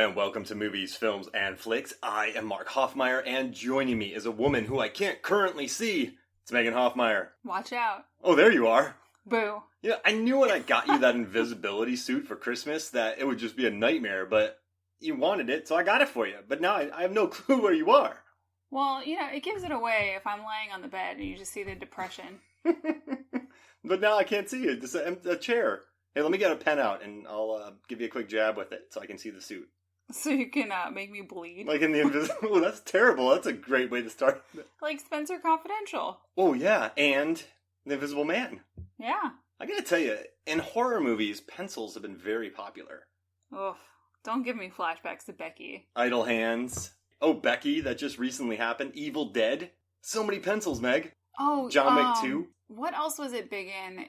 and welcome to Movies, Films, and Flicks. I am Mark Hoffmeyer, and joining me is a woman who I can't currently see. It's Megan Hoffmeyer. Watch out. Oh, there you are. Boo. Yeah, I knew when I got you that invisibility suit for Christmas that it would just be a nightmare, but you wanted it, so I got it for you. But now I have no clue where you are. Well, it gives it away if I'm laying on the bed and you just see the depression. But now I can't see it. It's a chair. Hey, let me get a pen out, and I'll give you a quick jab with it so I can see the suit. So you can make me bleed? Like in the invisible... Oh, that's terrible. That's a great way to start. Like Spencer Confidential. Oh, yeah, and The Invisible Man. Yeah. I gotta tell you, in horror movies, pencils have been very popular. Oof. Don't give me flashbacks to Becky. Idle Hands. Oh, Becky, that just recently happened. Evil Dead. So many pencils, Meg. Oh, John Wick 2. What else was it big in?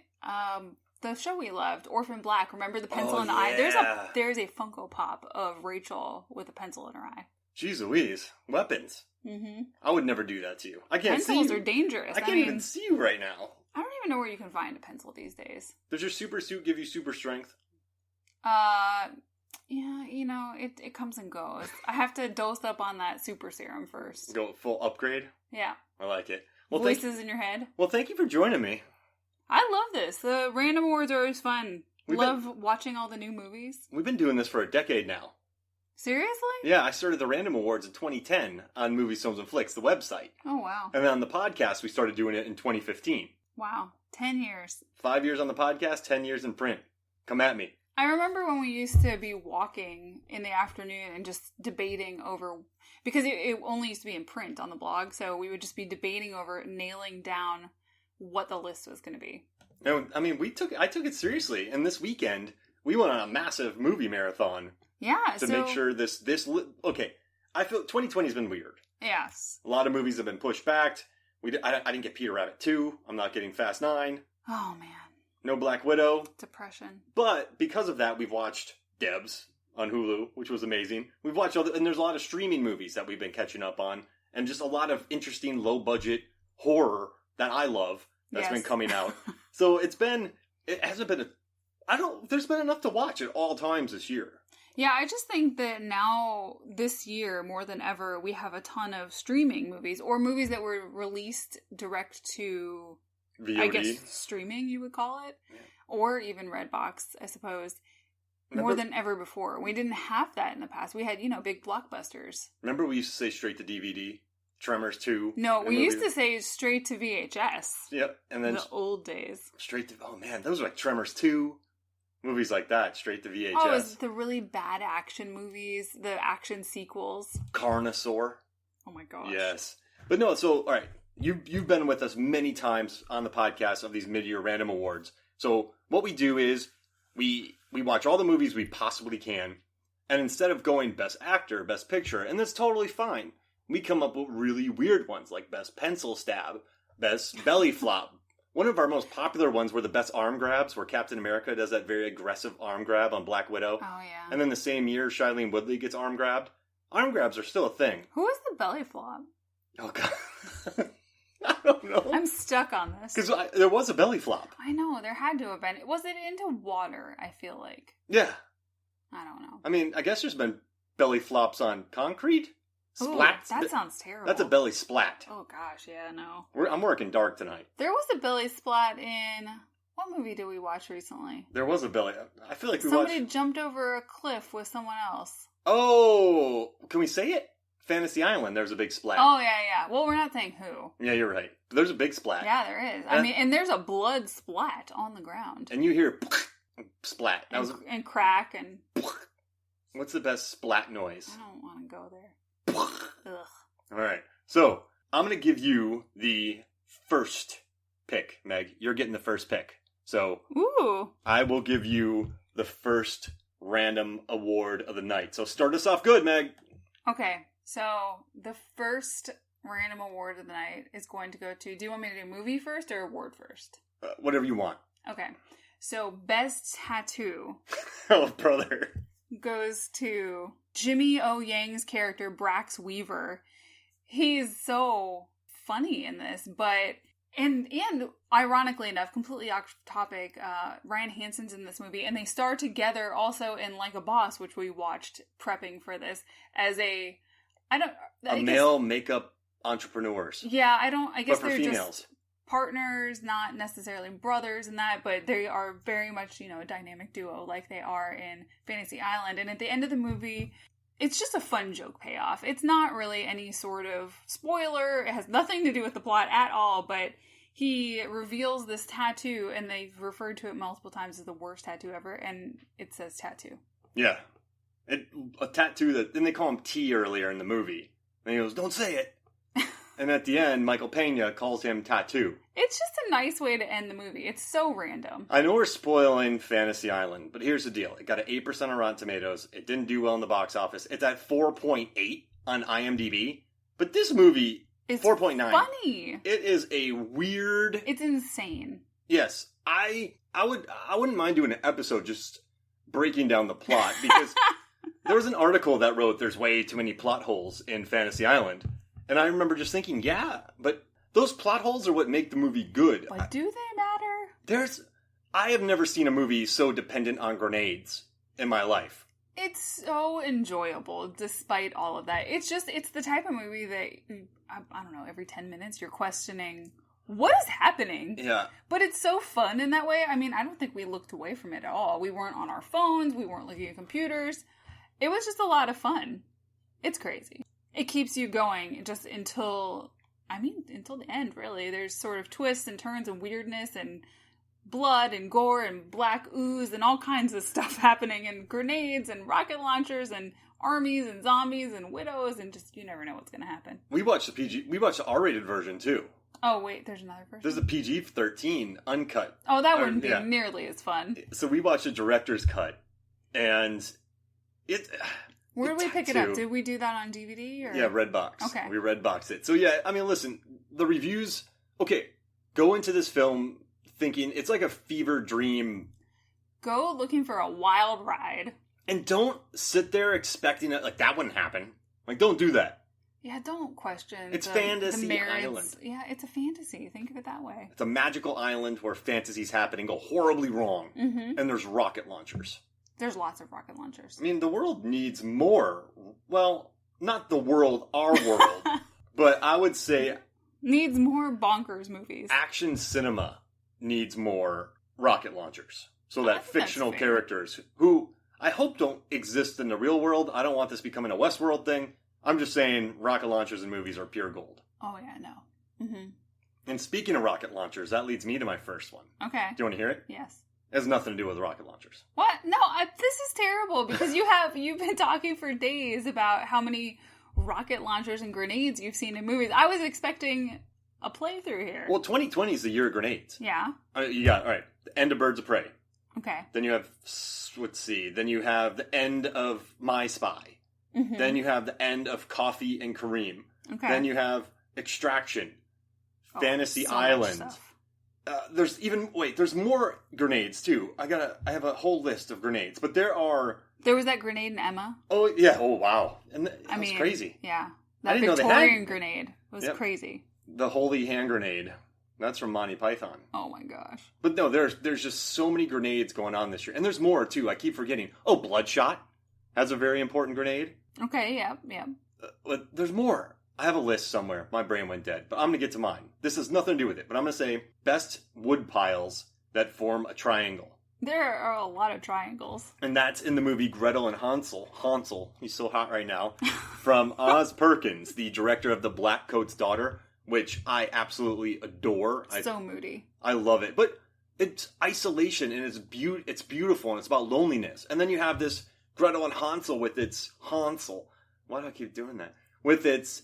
The show we loved, Orphan Black. Remember the pencil in the yeah. eye? There's a Funko Pop of Rachel with a pencil in her eye. Jeez Louise. Weapons. Mm-hmm. I would never do that to you. I can't see you. Pencils are dangerous. I can't even see you right now. I don't even know where you can find a pencil these days. Does your super suit give you super strength? Yeah, it comes and goes. I have to dose up on that super serum first. Go full upgrade? Yeah. I like it. Well, Voices in your head. Well, thank you for joining me. I love this. The Random Awards are always fun. Love watching all the new movies. We've been doing this for a decade now. Seriously? Yeah, I started the Random Awards in 2010 on Movies, Films, and Flicks, the website. Oh, wow. And then on the podcast, we started doing it in 2015. Wow. 10 years. 5 years on the podcast, 10 years in print. Come at me. I remember when we used to be walking in the afternoon and just debating over... Because it only used to be in print on the blog, so we would just be debating over nailing down what the list was going to be. No, I mean, I took it seriously, and this weekend, we went on a massive movie marathon. Yeah, to make sure this... Okay, I feel 2020 has been weird. Yes. A lot of movies have been pushed back. I didn't get Peter Rabbit 2. I'm not getting Fast 9. Oh, man. No Black Widow. Depression. But because of that, we've watched Debs on Hulu, which was amazing. We've watched and there's a lot of streaming movies that we've been catching up on, and just a lot of interesting low-budget horror that I love that's been coming out. So there's been enough to watch at all times this year. Yeah, I just think that now, this year, more than ever, we have a ton of streaming movies, or movies that were released direct to, VOD. I guess, streaming, you would call it, or even Redbox, I suppose, more than ever before. We didn't have that in the past. We had, big blockbusters. Remember we used to say straight to DVD? Tremors 2. No, we used to say straight to VHS. Yep, and then... the old days. Straight to... Oh, man, those were like Tremors 2... Movies like that, straight to VHS. Oh, it's the really bad action movies, the action sequels. Carnosaur. Oh my gosh. Yes. But no, so, all right, you've been with us many times on the podcast of these mid-year random awards. So what we do is we watch all the movies we possibly can, and instead of going Best Actor, Best Picture, and that's totally fine, we come up with really weird ones, like Best Pencil Stab, Best Belly Flop. One of our most popular ones were the best arm grabs, where Captain America does that very aggressive arm grab on Black Widow. Oh, yeah. And then the same year, Shailene Woodley gets arm grabbed. Arm grabs are still a thing. Who is the belly flop? Oh, God. I don't know. I'm stuck on this. Because there was a belly flop. I know, there had to have been. Was it into water, I feel like? Yeah. I don't know. I mean, I guess there's been belly flops on concrete. Splat. Ooh, that sounds terrible. That's a belly splat. Oh, gosh, yeah, no. I'm working dark tonight. There was a belly splat in... What movie did we watch recently? There was a belly... I feel like Somebody jumped over a cliff with someone else. Oh! Can we say it? Fantasy Island, there's a big splat. Oh, yeah. Well, we're not saying who. Yeah, you're right. But there's a big splat. Yeah, there is. And there's a blood splat on the ground. And you hear splat. And crack and... What's the best splat noise? I don't want to go there. Ugh. All right. So, I'm going to give you the first pick, Meg. You're getting the first pick. So, ooh. I will give you the first random award of the night. So, start us off good, Meg. Okay. So, the first random award of the night is going to go to... Do you want me to do movie first or award first? Whatever you want. Okay. So, best tattoo. Oh, brother. Goes to Jimmy O. Yang's character, Brax Weaver. He's so funny in this, but And ironically enough, completely off topic, Ryan Hansen's in this movie, and they star together also in Like a Boss, which we watched prepping for this, as male makeup entrepreneurs. Yeah, I guess they're females. Just partners, not necessarily brothers in that, but they are very much, a dynamic duo like they are in Fantasy Island. And at the end of the movie, it's just a fun joke payoff. It's not really any sort of spoiler. It has nothing to do with the plot at all, but he reveals this tattoo, and they've referred to it multiple times as the worst tattoo ever, and it says tattoo. Yeah. A tattoo that, then they call him T earlier in the movie. And he goes, don't say it. And at the end, Michael Pena calls him Tattoo. It's just a nice way to end the movie. It's so random. I know we're spoiling Fantasy Island, but here's the deal. It got an 8% on Rotten Tomatoes. It didn't do well in the box office. It's at 4.8 on IMDb. But this movie, it's 4.9. Funny. It is a weird... It's insane. Yes. I wouldn't mind doing an episode just breaking down the plot, because there was an article that wrote there's way too many plot holes in Fantasy Island. And I remember just thinking, yeah, but those plot holes are what make the movie good. But do they matter? I have never seen a movie so dependent on grenades in my life. It's so enjoyable despite all of that. It's the type of movie that, I don't know, every 10 minutes you're questioning, what is happening? Yeah. But it's so fun in that way. I mean, I don't think we looked away from it at all. We weren't on our phones. We weren't looking at computers. It was just a lot of fun. It's crazy. It keeps you going just until the end, really. There's sort of twists and turns and weirdness and blood and gore and black ooze and all kinds of stuff happening, and grenades and rocket launchers and armies and zombies and widows, and just, you never know what's going to happen. We watched the R-rated version, too. Oh, wait, there's another version? There's a PG-13 uncut. Oh, that wouldn't be nearly as fun. So we watched the director's cut, and it... Where did we pick it up? Did we do that on DVD? Or? Yeah, Redbox. Okay. We Redboxed it. So yeah, I mean, listen, the reviews... Okay, go into this film thinking it's like a fever dream. Go looking for a wild ride. And don't sit there expecting it, like, that wouldn't happen. Like, don't do that. Yeah, don't question It's Fantasy Island. Yeah, it's a fantasy. Think of it that way. It's a magical island where fantasies happen and go horribly wrong. Mm-hmm. And there's rocket launchers. There's lots of rocket launchers. I mean, the world needs more. Well, not the world, our world. But I would say... Needs more bonkers movies. Action cinema needs more rocket launchers. So that fictional characters who I hope don't exist in the real world. I don't want this becoming a Westworld thing. I'm just saying rocket launchers in movies are pure gold. Oh, yeah, no. Mm-hmm. And speaking of rocket launchers, that leads me to my first one. Okay. Do you want to hear it? Yes. It has nothing to do with rocket launchers. What? No, this is terrible because you've been talking for days about how many rocket launchers and grenades you've seen in movies. I was expecting a playthrough here. Well, 2020 is the year of grenades. Yeah. You got, all right, the end of Birds of Prey. Okay. Then you have, let's see, then you have the end of My Spy. Mm-hmm. Then you have the end of Coffee and Kareem. Okay. Then you have Extraction, Fantasy Island. There's more grenades too. I have a whole list of grenades, but there was that grenade in Emma. Oh yeah. Oh wow. And that was crazy. Yeah. That Victorian grenade was crazy. The holy hand grenade. That's from Monty Python. Oh my gosh. But no, there's just so many grenades going on this year. And there's more too. I keep forgetting. Oh, Bloodshot has a very important grenade. Okay, yeah. But there's more. I have a list somewhere. My brain went dead. But I'm going to get to mine. This has nothing to do with it. But I'm going to say best wood piles that form a triangle. There are a lot of triangles. And that's in the movie Gretel and Hansel. Hansel, he's so hot right now. From Oz Perkins, the director of The Black Coat's Daughter, which I absolutely adore. So moody. I love it. But it's isolation and it's beautiful and it's about loneliness. And then you have this Gretel and Hansel with its Hansel. Why do I keep doing that? With its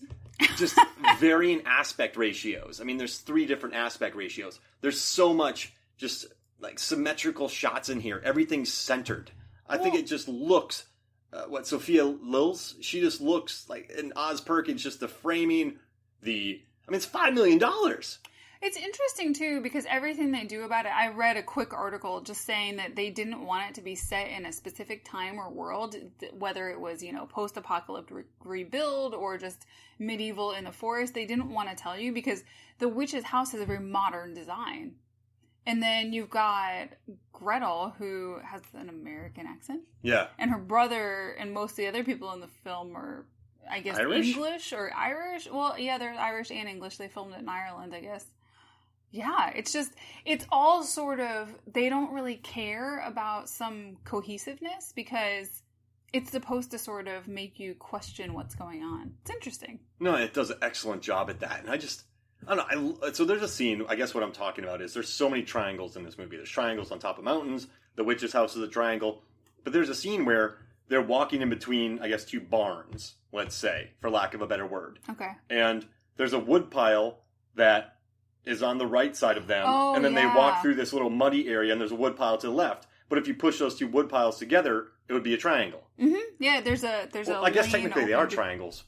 just varying aspect ratios. I mean, there's 3 different aspect ratios. There's so much just like symmetrical shots in here. Everything's centered. I think it just looks, Sophia Lills, she just looks like, in Oz Perkins, just the framing, it's $5 million. It's interesting, too, because everything they do about it, I read a quick article just saying that they didn't want it to be set in a specific time or world, whether it was, post-apocalyptic rebuild or just medieval in the forest. They didn't want to tell you because the witch's house has a very modern design. And then you've got Gretel, who has an American accent. Yeah. And her brother and most of the other people in the film are, I guess, Irish? English or Irish. Well, yeah, they're Irish and English. They filmed it in Ireland, I guess. Yeah, it's all sort of, they don't really care about some cohesiveness because it's supposed to sort of make you question what's going on. It's interesting. No, it does an excellent job at that. And I don't know. So there's a scene, I guess what I'm talking about is there's so many triangles in this movie. There's triangles on top of mountains. The witch's house is a triangle. But there's a scene where they're walking in between, I guess, two barns, let's say, for lack of a better word. Okay. And there's a wood pile that is on the right side of them. Oh, and then yeah. they walk through this little muddy area and there's a wood pile to the left. But if you push those two wood piles together, it would be a triangle. Mm-hmm. Yeah, there's I guess technically they are triangles.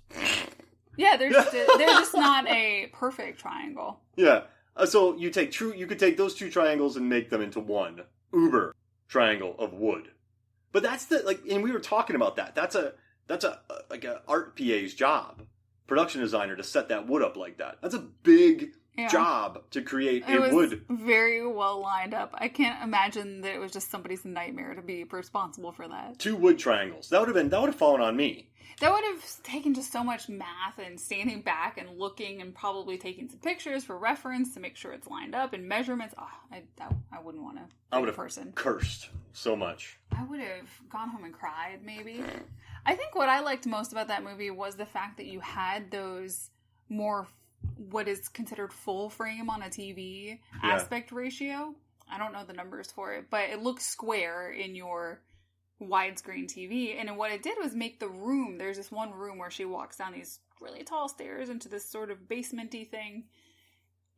Yeah, they're just not a perfect triangle. Yeah. So you could take those two triangles and make them into one uber triangle of wood. But that's and we were talking about that. That's a art PA's job, production designer, to set that wood up like that. That's a big job to create wood. Very well lined up. I can't imagine that it was just somebody's nightmare to be responsible for that. 2 wood triangles. That would have fallen on me. That would have taken just so much math and standing back and looking and probably taking some pictures for reference to make sure it's lined up and measurements. Oh, I wouldn't want to. I would have cursed so much. I would have gone home and cried, maybe. I think what I liked most about that movie was the fact that you had those more what is considered full frame on a TV aspect ratio. I don't know the numbers for it, but it looks square in your widescreen TV. And what it did was make the room, there's this one room where she walks down these really tall stairs into this sort of basement-y thing,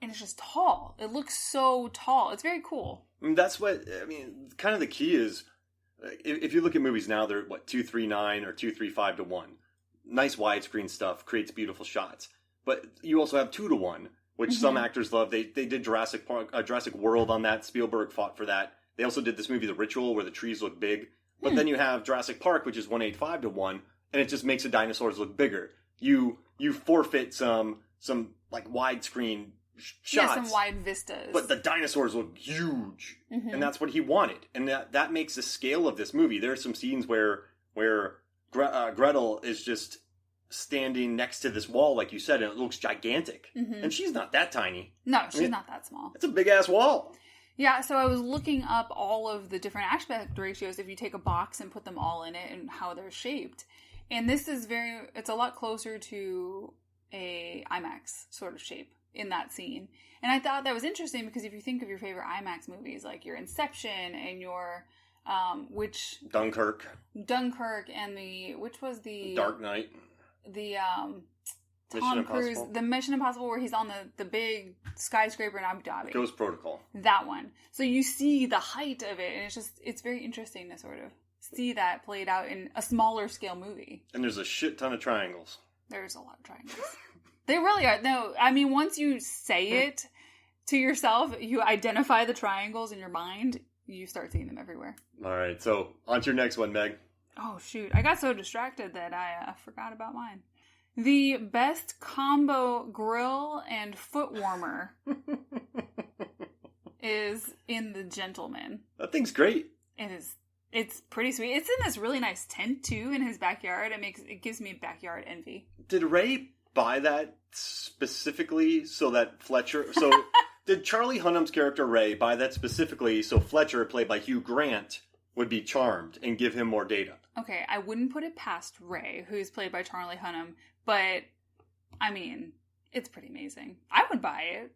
and it's just tall. It looks so tall. It's very cool. That's kind of the key is, if you look at movies now, they're 2:3:9 or 2:3:5 to 1. Nice widescreen stuff creates beautiful shots. But you also have 2:1, which some actors love. They did Jurassic World on that. Spielberg fought for that. They also did this movie, The Ritual, where the trees look big. But then you have Jurassic Park, which is 1.85 to 1, and it just makes the dinosaurs look bigger. You forfeit some widescreen shots. Yeah, some wide vistas. But the dinosaurs look huge, and that's what he wanted. And that makes the scale of this movie. There are some scenes where Gretel is just standing next to this wall, like you said, and it looks gigantic. And she's not that tiny. No, she's not that small. It's a big-ass wall. Yeah, so I was looking up all of the different aspect ratios if you take a box and put them all in it and how they're shaped. And this is it's a lot closer to a IMAX sort of shape in that scene. And I thought that was interesting because if you think of your favorite IMAX movies, like your Inception and your, Dunkirk and which was the... Dark Knight. The, Tom Cruise, the Mission Impossible where he's on the big skyscraper in Abu Dhabi. Ghost Protocol. That one. So you see the height of it, and it's very interesting to sort of see that played out in a smaller scale movie. And there's a shit ton of triangles. There's a lot of triangles. They really are. No, I mean, once you say it to yourself, you identify the triangles in your mind, you start seeing them everywhere. All right, so on to your next one, Meg. Oh, shoot. I got so distracted that I forgot about mine. The best combo grill and foot warmer is in The Gentleman. That thing's great. It is. It's pretty sweet. It's in this really nice tent, too, in his backyard. It gives me backyard envy. Did Ray buy that specifically so that Fletcher... So did Charlie Hunnam's character Ray buy that specifically so Fletcher, played by Hugh Grant, would be charmed and give him more data? Okay, I wouldn't put it past Ray, who's played by Charlie Hunnam, but, I mean, it's pretty amazing. I would buy it.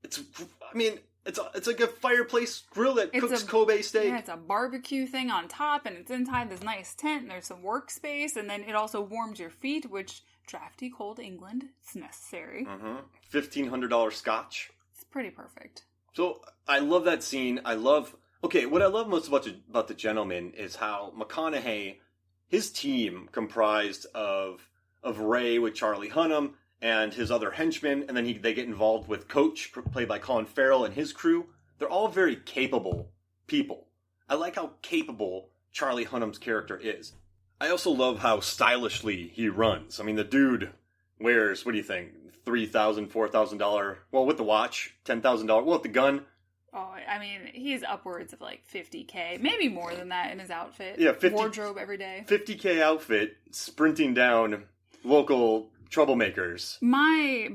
It's like a fireplace grill that cooks Kobe steak. Yeah, it's a barbecue thing on top, and it's inside this nice tent, and there's some workspace, and then it also warms your feet, which, drafty cold England, it's necessary. $1,500 scotch. It's pretty perfect. So, I love that scene. Okay, what I love most about The Gentleman is how McConaughey, his team comprised of Ray with Charlie Hunnam and his other henchmen, and then they get involved with Coach, played by Colin Farrell, and his crew. They're all very capable people. I like how capable Charlie Hunnam's character is. I also love how stylishly he runs. I mean, the dude wears, what do you think, $3,000, $4,000, well, with the watch, $10,000, well, with the gun. Oh, I mean, he's upwards of like $50K, maybe more than that in his outfit. Yeah, wardrobe every day. $50K outfit, sprinting down local troublemakers. My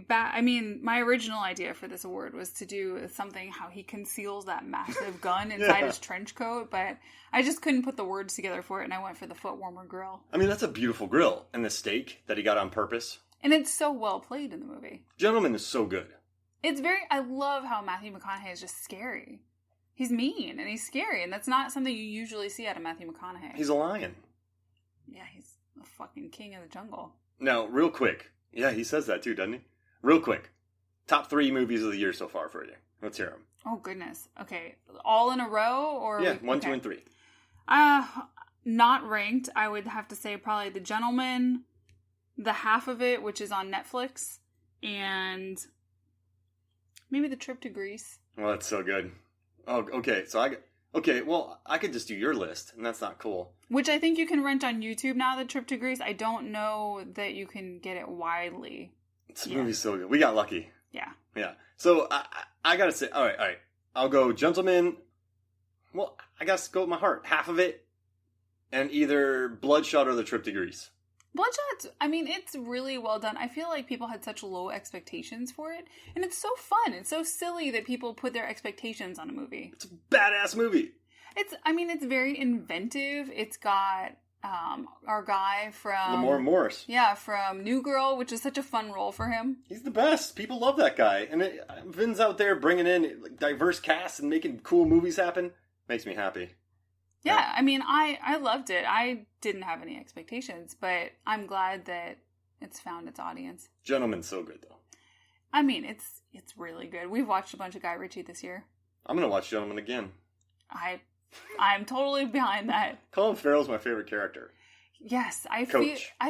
original idea for this award was to do something how he conceals that massive gun inside his trench coat, but I just couldn't put the words together for it, and I went for the foot warmer grill. I mean, that's a beautiful grill, and the steak that he got on purpose. And it's so well played in the movie. Gentleman is so good. I love how Matthew McConaughey is just scary. He's mean and he's scary, and that's not something you usually see out of Matthew McConaughey. He's a lion. Yeah, he's a fucking king of the jungle. Now, real quick. Yeah, he says that too, doesn't he? Real quick. Top 3 movies of the year so far for you. Let's hear them. Oh, goodness. Okay. All in a row? Or yeah, 1, 2, and 3. Not ranked. I would have to say probably The Gentleman, The Half of It, which is on Netflix, and maybe The Trip to Greece. Well, that's so good. Oh, okay. So I could just do your list, and that's not cool. Which I think you can rent on YouTube now, The Trip to Greece. I don't know that you can get it widely. This movie's so good. We got lucky. Yeah. Yeah. So I gotta say, all right. I'll go Gentleman. Well, I gotta go with my heart. Half of It, and either Bloodshot or The Trip to Greece. Bloodshot, I mean, it's really well done. I feel like people had such low expectations for it, and it's so fun. It's so silly that people put their expectations on a movie. It's a badass movie. It's very inventive. It's got our guy from Lamar Morris. Yeah, from New Girl, which is such a fun role for him. He's the best. People love that guy. And Vin's out there bringing in diverse casts and making cool movies happen. Makes me happy. Yeah, I mean, I loved it. I didn't have any expectations, but I'm glad that it's found its audience. Gentleman's so good, though. I mean, it's really good. We've watched a bunch of Guy Ritchie this year. I'm going to watch Gentleman again. I'm totally behind that. Colin Farrell's my favorite character. Yes, I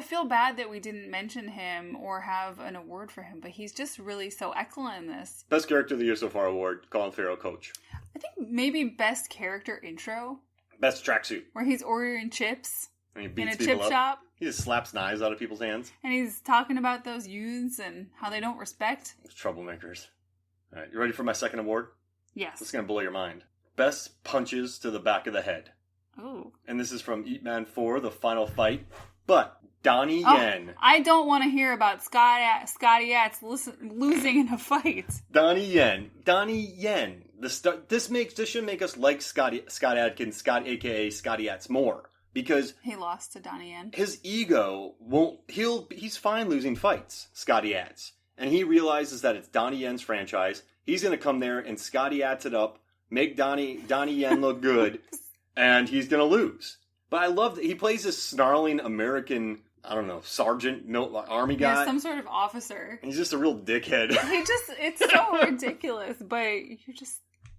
feel bad that we didn't mention him or have an award for him, but he's just really so excellent in this. Best Character of the Year so far award, Colin Farrell, Coach. I think maybe Best Character Intro. Best Tracksuit. Where he's ordering chips and he beats in a chip shop. He just slaps knives out of people's hands. And he's talking about those youths and how they don't respect. Those troublemakers. All right, you ready for my second award? Yes. This is going to blow your mind. Best Punches to the Back of the Head. Ooh. And this is from Ip Man 4, The Final Fight. But Donnie Yen. I don't want to hear about Scotty Yats losing in a fight. Donnie Yen. This should make us like Scott Adkins, Scott aka Scotty Yats more. Because he lost to Donnie Yen. His ego he's fine losing fights, Scotty Yats. And he realizes that it's Donnie Yen's franchise. He's going to come there and Scotty Yats it up, make Donnie Yen look good, and he's going to lose. But I love that he plays this snarling American, I don't know, sergeant, army guy. Yeah, some sort of officer. And he's just a real dickhead. It's so ridiculous, but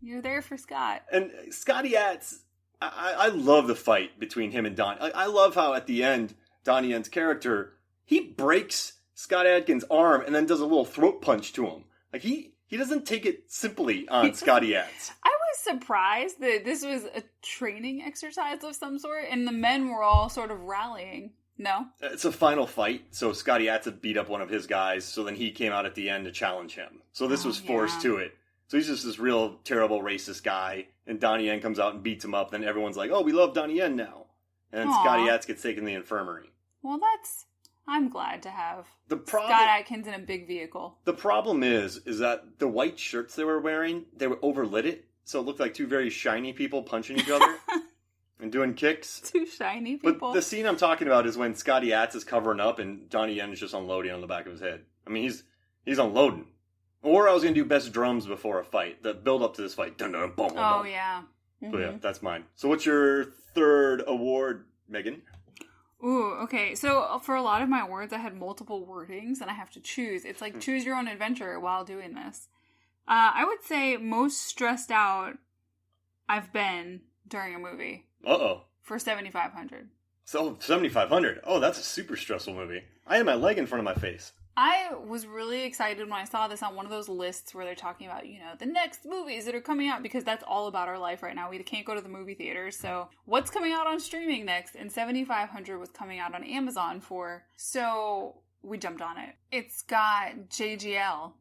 you're there for Scott. And Scotty Yats, I love the fight between him and Don. I love how at the end, Donnie Yen's character, he breaks Scott Adkins' arm and then does a little throat punch to him. Like he doesn't take it simply on Scotty Yats. I was surprised that this was a training exercise of some sort, and the men were all sort of rallying. No? It's a final fight, so Scotty Yats had beat up one of his guys, so then he came out at the end to challenge him. So this was forced to it. So he's just this real terrible racist guy, and Donnie Yen comes out and beats him up, then everyone's like, oh, we love Donnie Yen now. And then Scotty Yats gets taken to the infirmary. Well, I'm glad to have Scott Adkins in a big vehicle. The problem is that the white shirts they were wearing, they were overlit it, so it looked like two very shiny people punching each other and doing kicks. Two shiny people. But the scene I'm talking about is when Scotty Yats is covering up and Donnie Yen is just unloading on the back of his head. I mean, he's unloading. Or I was going to do best drums before a fight, the build up to this fight. Dun, dun, boom, boom, oh, boom. yeah. Mm-hmm. So yeah, that's mine. So what's your third award, Megan? Ooh, okay. So for a lot of my awards, I had multiple wordings, and I have to choose. It's like choose your own adventure while doing this. I would say most stressed out I've been during a movie. Uh-oh. For 7,500. So 7,500. Oh, that's a super stressful movie. I had my leg in front of my face. I was really excited when I saw this on one of those lists where they're talking about, the next movies that are coming out, because that's all about our life right now. We can't go to the movie theaters, so what's coming out on streaming next? And 7500 was coming out on Amazon so we jumped on it. It's got JGL,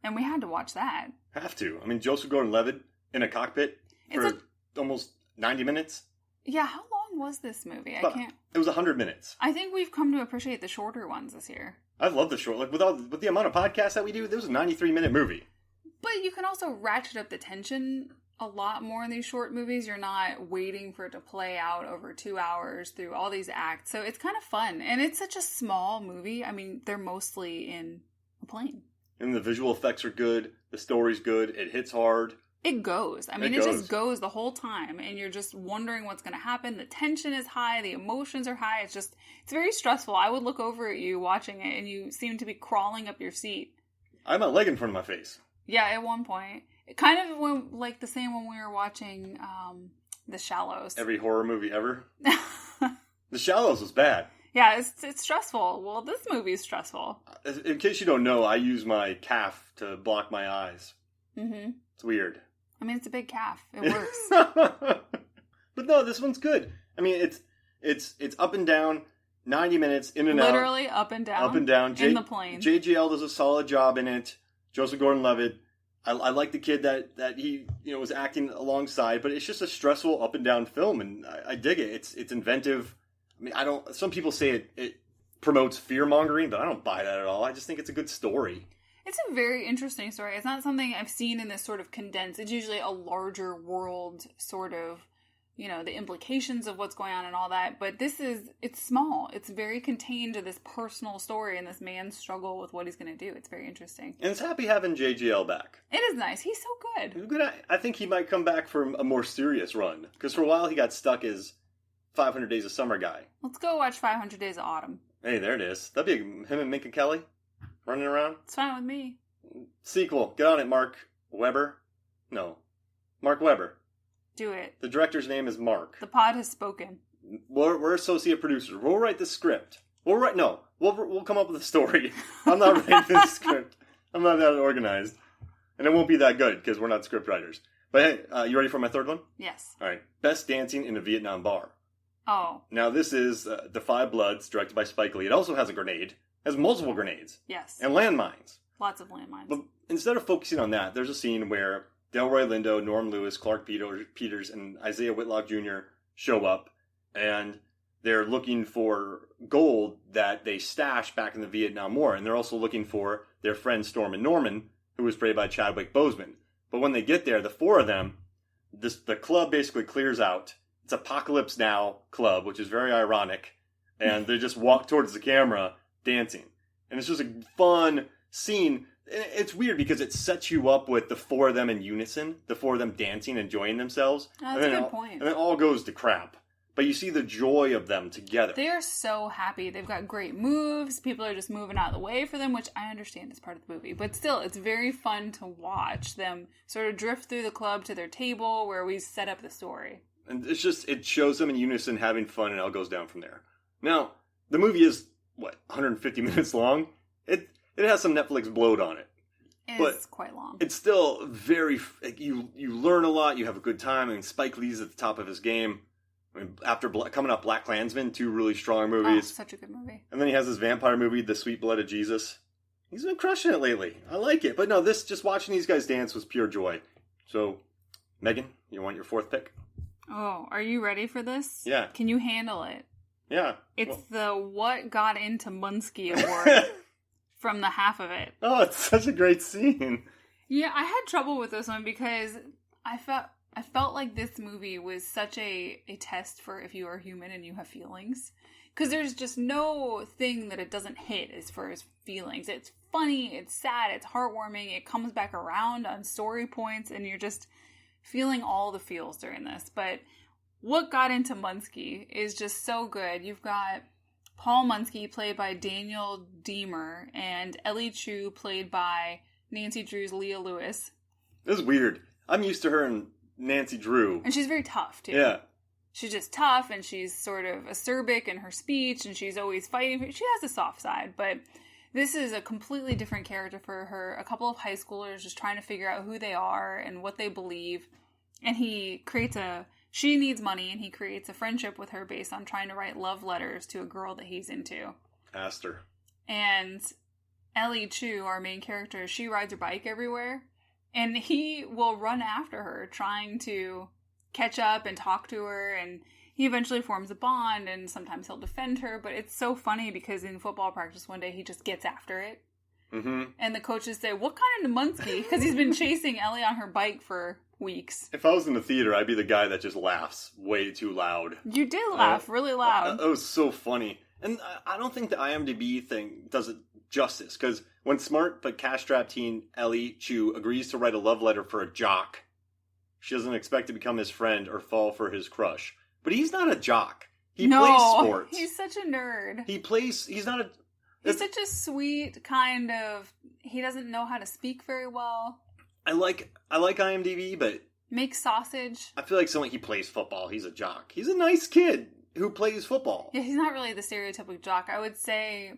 and we had to watch that. Have to. I mean, Joseph Gordon-Levitt in a cockpit for almost 90 minutes. Yeah, how long was this movie? It was 100 minutes. I think we've come to appreciate the shorter ones this year. I love the short. Like, with the amount of podcasts that we do, this was a 93-minute movie. But you can also ratchet up the tension a lot more in these short movies. You're not waiting for it to play out over 2 hours through all these acts. So it's kind of fun. And it's such a small movie. I mean, they're mostly in a plane. And the visual effects are good. The story's good. It hits hard. It goes. I mean, it just goes the whole time. And you're just wondering what's going to happen. The tension is high. The emotions are high. It's very stressful. I would look over at you watching it and you seem to be crawling up your seat. I have my leg in front of my face. Yeah, at one point. It kind of went like the same when we were watching The Shallows. Every horror movie ever. The Shallows was bad. Yeah, it's stressful. Well, this movie is stressful. In case you don't know, I use my calf to block my eyes. Mm-hmm. It's weird. I mean, it's a big calf. It works. But no, this one's good. I mean, it's up and down, 90 minutes, in and out. Literally up and down. Up and down. In the plane. JGL does a solid job in it. Joseph Gordon-Levitt. I like the kid that he was acting alongside, but it's just a stressful up and down film, and I dig it. It's inventive. I mean, some people say it promotes fear-mongering, but I don't buy that at all. I just think it's a good story. It's a very interesting story. It's not something I've seen in this sort of condensed. It's usually a larger world sort of, the implications of what's going on and all that. But it's small. It's very contained to this personal story and this man's struggle with what he's going to do. It's very interesting. And it's happy having JGL back. It is nice. He's so good. He's good. I think he might come back for a more serious run. Because for a while he got stuck as 500 Days of Summer guy. Let's go watch 500 Days of Autumn. Hey, there it is. That'd be him and Minka Kelly. Running around? It's fine with me. Sequel. Get on it, Mark Webber. No. Mark Webber. Do it. The director's name is Mark. The pod has spoken. We're associate producers. We'll write the script. We'll come up with a story. I'm not writing the script. I'm not that organized. And it won't be that good because we're not script writers. But hey, you ready for my third one? Yes. All right. Best Dancing in a Vietnam Bar. Oh. Now this is The Five Bloods, directed by Spike Lee. It also has a grenade. Has multiple grenades. Yes. And landmines. Lots of landmines. But instead of focusing on that, there's a scene where Delroy Lindo, Norm Lewis, Clark Peters, and Isaiah Whitlock Jr. show up, and they're looking for gold that they stashed back in the Vietnam War, and they're also looking for their friend Storm and Norman, who was played by Chadwick Boseman. But when they get there, the four of them, the club basically clears out. It's Apocalypse Now Club, which is very ironic, and they just walk towards the camera dancing. And it's just a fun scene. It's weird because it sets you up with the four of them in unison, the four of them dancing, enjoying themselves. That's a good point. And then it all goes to crap. But you see the joy of them together. They are so happy. They've got great moves. People are just moving out of the way for them, which I understand is part of the movie. But still, it's very fun to watch them sort of drift through the club to their table where we set up the story. And it shows them in unison having fun, and it all goes down from there. Now, the movie is 150 minutes long? It has some Netflix bloat on it. It's quite long. It's still very... You learn a lot. You have a good time. I mean, Spike Lee's at the top of his game. I mean, after coming up Black Klansman, two really strong movies. Oh, such a good movie. And then he has this vampire movie, The Sweet Blood of Jesus. He's been crushing it lately. I like it. But no, just watching these guys dance was pure joy. So, Megan, you want your fourth pick? Oh, are you ready for this? Yeah. Can you handle it? Yeah. It's the What Got Into Munski Award from the half of it. Oh, it's such a great scene. Yeah, I had trouble with this one because I felt like this movie was such a test for if you are human and you have feelings. Because there's just no thing that it doesn't hit as far as feelings. It's funny, it's sad, it's heartwarming, it comes back around on story points, and you're just feeling all the feels during this. But What Got Into Munski is just so good. You've got Paul Munski, played by Daniel Deemer, and Ellie Chu, played by Nancy Drew's Leah Lewis. This is weird. I'm used to her and Nancy Drew. And she's very tough, too. Yeah. She's just tough, and she's sort of acerbic in her speech, and she's always fighting. She has a soft side, but This is a completely different character for her. A couple of high schoolers just trying to figure out who they are and what they believe. And he creates she needs money, and he creates a friendship with her based on trying to write love letters to a girl that he's into. Aster. And Ellie Chu, our main character, she rides her bike everywhere. And he will run after her, trying to catch up and talk to her, and he eventually forms a bond, and sometimes he'll defend her, but it's so funny because in football practice one day, he just gets after it. Mm-hmm. And the coaches say, what kind of Numunsky? Because he's been chasing Ellie on her bike for weeks. If I was in the theater, I'd be the guy that just laughs way too loud. You did laugh really loud. It was so funny. And I don't think the IMDb thing does it justice, because when smart but cash-strapped teen Ellie Chu agrees to write a love letter for a jock, she doesn't expect to become his friend or fall for his crush. But he's not a jock. He plays sports. He's such a nerd. He's such a sweet kind of, he doesn't know how to speak very well. I like IMDb, but Makes sausage. I feel like he plays football. He's a jock. He's a nice kid who plays football. Yeah, he's not really the stereotypical jock. I would say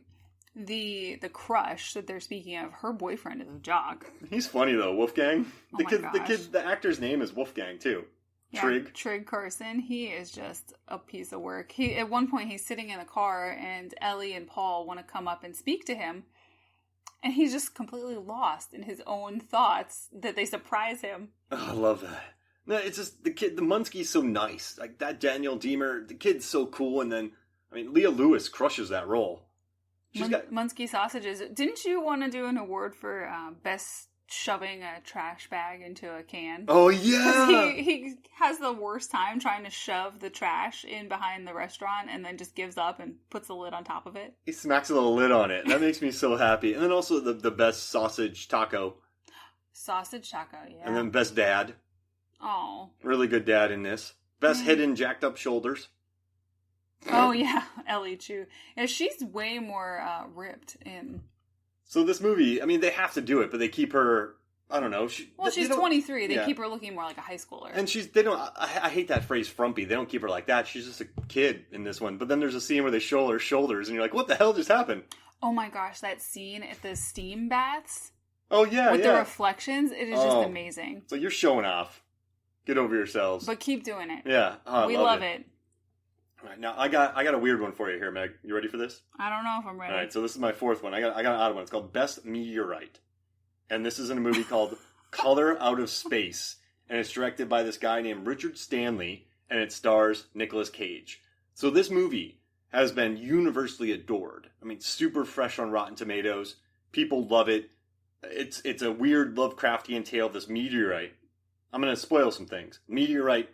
the crush that they're speaking of, her boyfriend is a jock. He's funny though, Wolfgang. Gosh. The actor's name is Wolfgang too. Yeah, Trig Carson. He is just a piece of work. At one point he's sitting in a car and Ellie and Paul want to come up and speak to him. And he's just completely lost in his own thoughts that they surprise him. Oh, I love that. No, it's just the Munski's so nice. Like that Daniel Deemer, the kid's so cool. And then, Leah Lewis crushes that role. Munsky sausages. Didn't you want to do an award for best shoving a trash bag into a can? Oh, yeah! He has the worst time trying to shove the trash in behind the restaurant and then just gives up and puts the lid on top of it. He smacks a little lid on it. That makes me so happy. And then also the best sausage taco. Sausage taco, yeah. And then best dad. Oh. Really good dad in this. Best hidden jacked up shoulders. Oh, yeah. Ellie Chu. Yeah, she's way more ripped in... So this movie, they have to do it, but they keep her, I don't know. She's 23. They keep her looking more like a high schooler. And I hate that phrase frumpy. They don't keep her like that. She's just a kid in this one. But then there's a scene where they show her shoulders, and you're like, what the hell just happened? Oh my gosh, that scene at the steam baths. Oh, yeah, with the reflections, it is just amazing. So you're showing off. Get over yourselves. But keep doing it. Yeah. We love it. All right, now I got a weird one for you here, Meg. You ready for this? I don't know if I'm ready. All right, so this is my fourth one. I got an odd one. It's called Best Meteorite, and this is in a movie called Color Out of Space, and it's directed by this guy named Richard Stanley, and it stars Nicolas Cage. So this movie has been universally adored. Super fresh on Rotten Tomatoes. People love it. It's a weird Lovecraftian tale of this meteorite. I'm going to spoil some things. Meteorite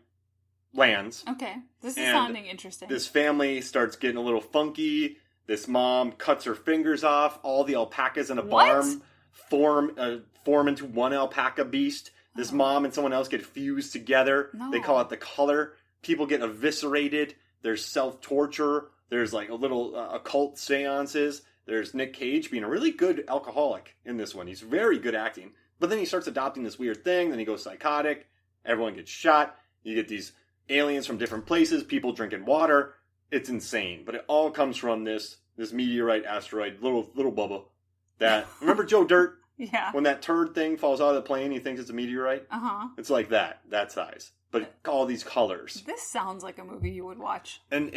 lands. Okay. This is sounding interesting. This family starts getting a little funky. This mom cuts her fingers off. All the alpacas in a barn form into one alpaca beast. This mom and someone else get fused together. No. They call it the color. People get eviscerated. There's self-torture. There's like a little occult seances. There's Nick Cage being a really good alcoholic in this one. He's very good acting. But then he starts adopting this weird thing. Then he goes psychotic. Everyone gets shot. You get these aliens from different places, people drinking water. It's insane. But it all comes from this meteorite, asteroid, little bubble. That, remember Joe Dirt? Yeah. When that turd thing falls out of the plane, he thinks it's a meteorite? Uh-huh. It's like that size. But all these colors. This sounds like a movie you would watch. And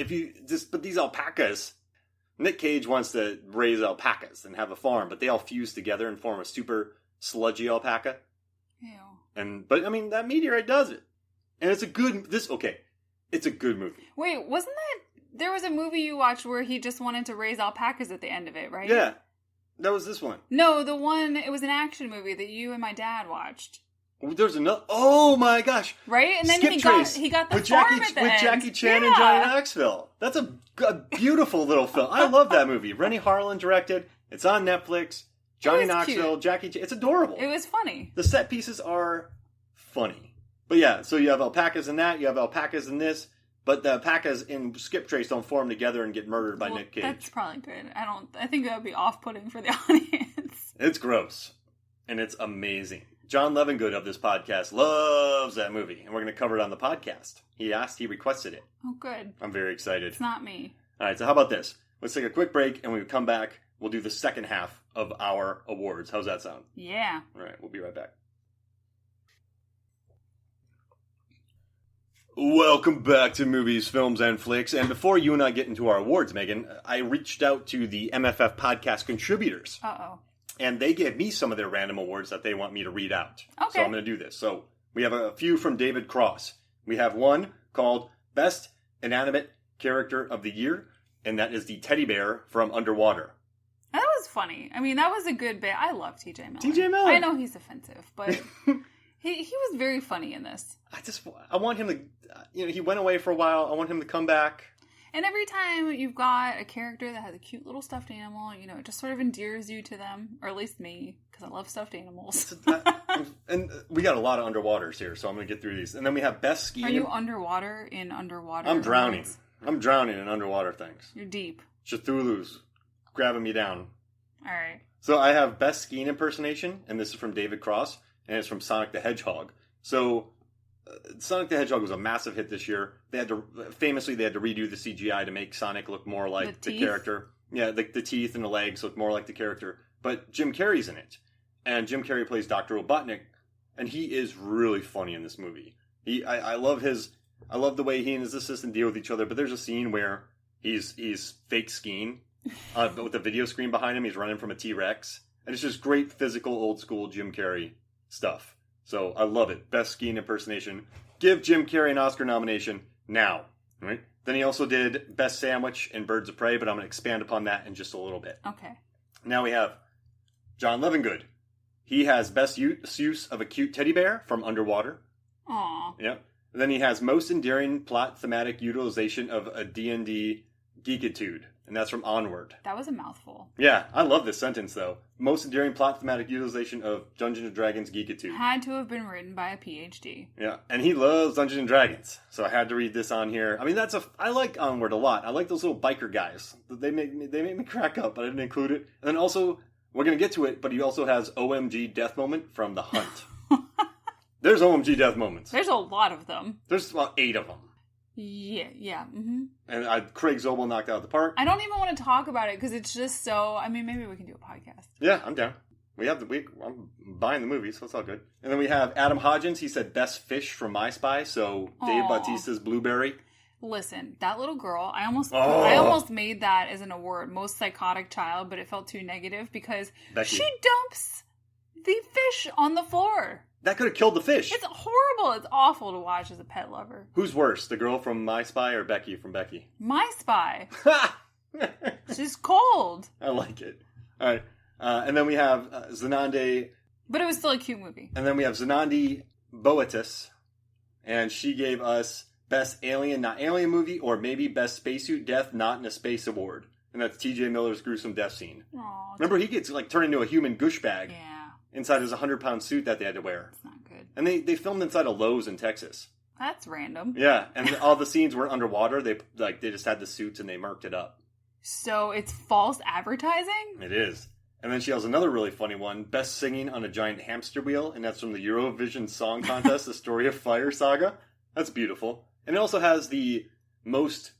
but these alpacas, Nick Cage wants to raise alpacas and have a farm, but they all fuse together and form a super sludgy alpaca. Ew. But that meteorite does it. And it's a good movie. Wait, wasn't there was a movie you watched where he just wanted to raise alpacas at the end of it, right? Yeah. That was this one. No, it was an action movie that you and my dad watched. There's another, oh my gosh. Right? And then he got the with farm at the end. With Jackie Chan and Johnny Knoxville. That's a beautiful little film. I love that movie. Rennie Harlan directed. It's on Netflix. Johnny Knoxville, cute. Jackie Chan. It's adorable. It was funny. The set pieces are funny. But yeah, so you have alpacas in that, you have alpacas in this, but the alpacas in Skip Trace don't form together and get murdered by Nick Cage. That's probably good. I think that would be off-putting for the audience. It's gross. And it's amazing. John Levengood of this podcast loves that movie, and we're going to cover it on the podcast. He requested it. Oh, good. I'm very excited. It's not me. All right, so how about this? Let's take a quick break, and when we come back, we'll do the second half of our awards. How's that sound? Yeah. All right, we'll be right back. Welcome back to Movies, Films, and Flicks. And before you and I get into our awards, Megan, I reached out to the MFF podcast contributors. Uh-oh. And they gave me some of their random awards that they want me to read out. Okay. So I'm going to do this. So we have a few from David Cross. We have one called Best Inanimate Character of the Year, and that is the teddy bear from Underwater. That was funny. I mean, that was a good bit. I love TJ Miller. TJ Miller. I know he's offensive, but he was very funny in this. I want him to, he went away for a while. I want him to come back. And every time you've got a character that has a cute little stuffed animal, it just sort of endears you to them, or at least me, because I love stuffed animals. And we got a lot of underwaters here, so I'm going to get through these. And then we have Best Skiing. Are you underwater in underwater? I'm drowning. Worlds? I'm drowning in underwater things. You're deep. Cthulhu's grabbing me down. All right. So I have Best Skiing Impersonation, and this is from David Cross, and it's from Sonic the Hedgehog. So Sonic the Hedgehog was a massive hit this year. They had to redo the CGI to make Sonic look more like the character. Yeah, the teeth and the legs look more like the character. But Jim Carrey's in it, and Jim Carrey plays Dr. Robotnik, and he is really funny in this movie. I love the way he and his assistant deal with each other. But there's a scene where he's fake skiing, but with the video screen behind him, he's running from a T-Rex, and it's just great physical old school Jim Carrey stuff. So I love it. Best Skiing Impersonation. Give Jim Carrey an Oscar nomination now. Right? Then he also did Best Sandwich in Birds of Prey, but I'm going to expand upon that in just a little bit. Okay. Now we have John Levengood. He has Best Use of a Cute Teddy Bear from Underwater. Aww. Yep. Then he has Most Endearing Plot Thematic Utilization of a D&D Geekitude. And that's from Onward. That was a mouthful. Yeah, I love this sentence, though. Most endearing plot thematic utilization of Dungeons & Dragons Geekitude. Had to have been written by a PhD. Yeah, and he loves Dungeons & Dragons, so I had to read this on here. I mean, I like Onward a lot. I like those little biker guys. They make me crack up, but I didn't include it. And then also, we're going to get to it, but he also has OMG Death Moment from The Hunt. There's OMG Death Moments. There's a lot of them. There's about 8 of them. Yeah. Mm-hmm. And Craig Zobel knocked out of the park. I don't even want to talk about it because it's just so. I mean, maybe we can do a podcast. Yeah, I'm down. I'm buying the movie, so it's all good. And then we have Adam Hodgins. He said Best Fish from My Spy. So Dave Bautista's Blueberry. Listen, that little girl. I almost made that as an award, most psychotic child, but it felt too negative because Becky. She dumps the fish on the floor. That could have killed the fish. It's horrible. It's awful to watch as a pet lover. Who's worse, the girl from My Spy or Becky from Becky? My Spy. She's cold. I like it. All right. And then we have Zenande. But it was still a cute movie. And then we have Zenande Boetis. And she gave us Best Alien, Not Alien Movie, or maybe Best Spacesuit Death, Not in a Space Award. And that's TJ Miller's gruesome death scene. Aww, remember, he gets turned into a human gush bag. Yeah. Inside his 100-pound suit that they had to wear. It's not good. And they filmed inside a Lowe's in Texas. That's random. Yeah, and all the scenes were underwater. They just had the suits and they marked it up. So it's false advertising? It is. And then she has another really funny one. Best Singing on a Giant Hamster Wheel. And that's from the Eurovision Song Contest, The Story of Fire saga. That's beautiful. And it also has the most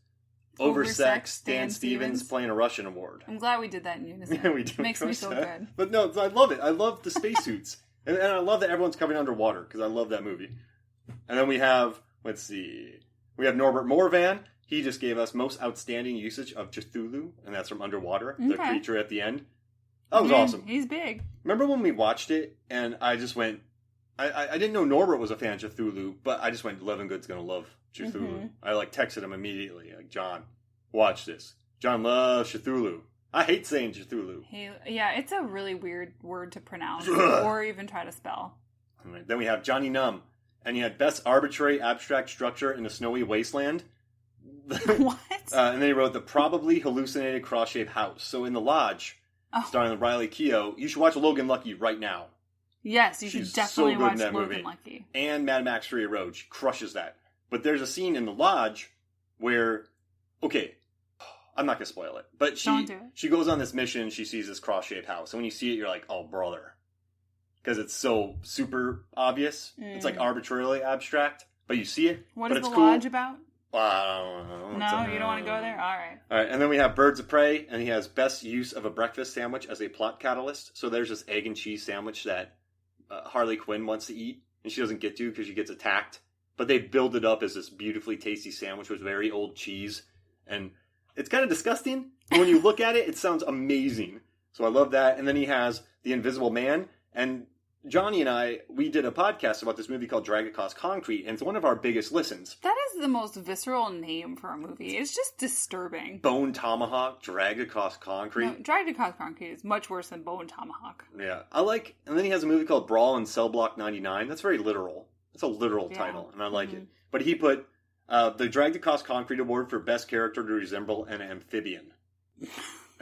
oversexed Dan Stevens playing a Russian award. I'm glad we did that in unison. Yeah, we did. Makes me feel good. But no, I love it. I love the spacesuits. and I love that everyone's coming underwater because I love that movie. And then we have, we have Norbert Morvan. He just gave us most outstanding usage of Cthulhu, and that's from Underwater, the creature at the end. That was awesome. He's big. Remember when we watched it, and I just went, I didn't know Norbert was a fan of Cthulhu, but I just went, Levengood's going to love Cthulhu. Mm-hmm. I texted him immediately, John, watch this. John loves Cthulhu. I hate saying Cthulhu. Yeah, it's a really weird word to pronounce or even try to spell. All right, then we have Johnny Numb, and he had Best Arbitrary Abstract Structure in a Snowy Wasteland. What? And then he wrote The Probably Hallucinated Cross-Shaped House. So in The Lodge, starring Riley Keough, you should watch Logan Lucky right now. Yes, you should definitely watch Logan movie. Lucky. And Mad Max Fury Road. She crushes that. But there's a scene in The Lodge where, I'm not going to spoil it, but she goes on this mission, she sees this cross-shaped house. And when you see it, you're like, oh, brother. Because it's so super obvious. It's like arbitrarily abstract. But you see it. What is it's The cool. Lodge about? I don't know. No, you don't want to go there? All right. All right, and then we have Birds of Prey, and he has best use of a breakfast sandwich as a plot catalyst. So there's this egg and cheese sandwich that Harley Quinn wants to eat, and she doesn't get to because she gets attacked. But they build it up as this beautifully tasty sandwich with very old cheese, and it's kind of disgusting. But when you look at it, it sounds amazing. So I love that. And then he has The Invisible Man, and Johnny and I, we did a podcast about this movie called Drag Across Concrete, and it's one of our biggest listens. That is the most visceral name for a movie. It's just disturbing. Bone Tomahawk, Drag Across Concrete. No, Drag Across Concrete is much worse than Bone Tomahawk. Yeah, and then he has a movie called Brawl in Cell Block 99. That's very literal. It's a literal title, and I like it. But he put the Drag Across Concrete Award for Best Character to Resemble an Amphibian.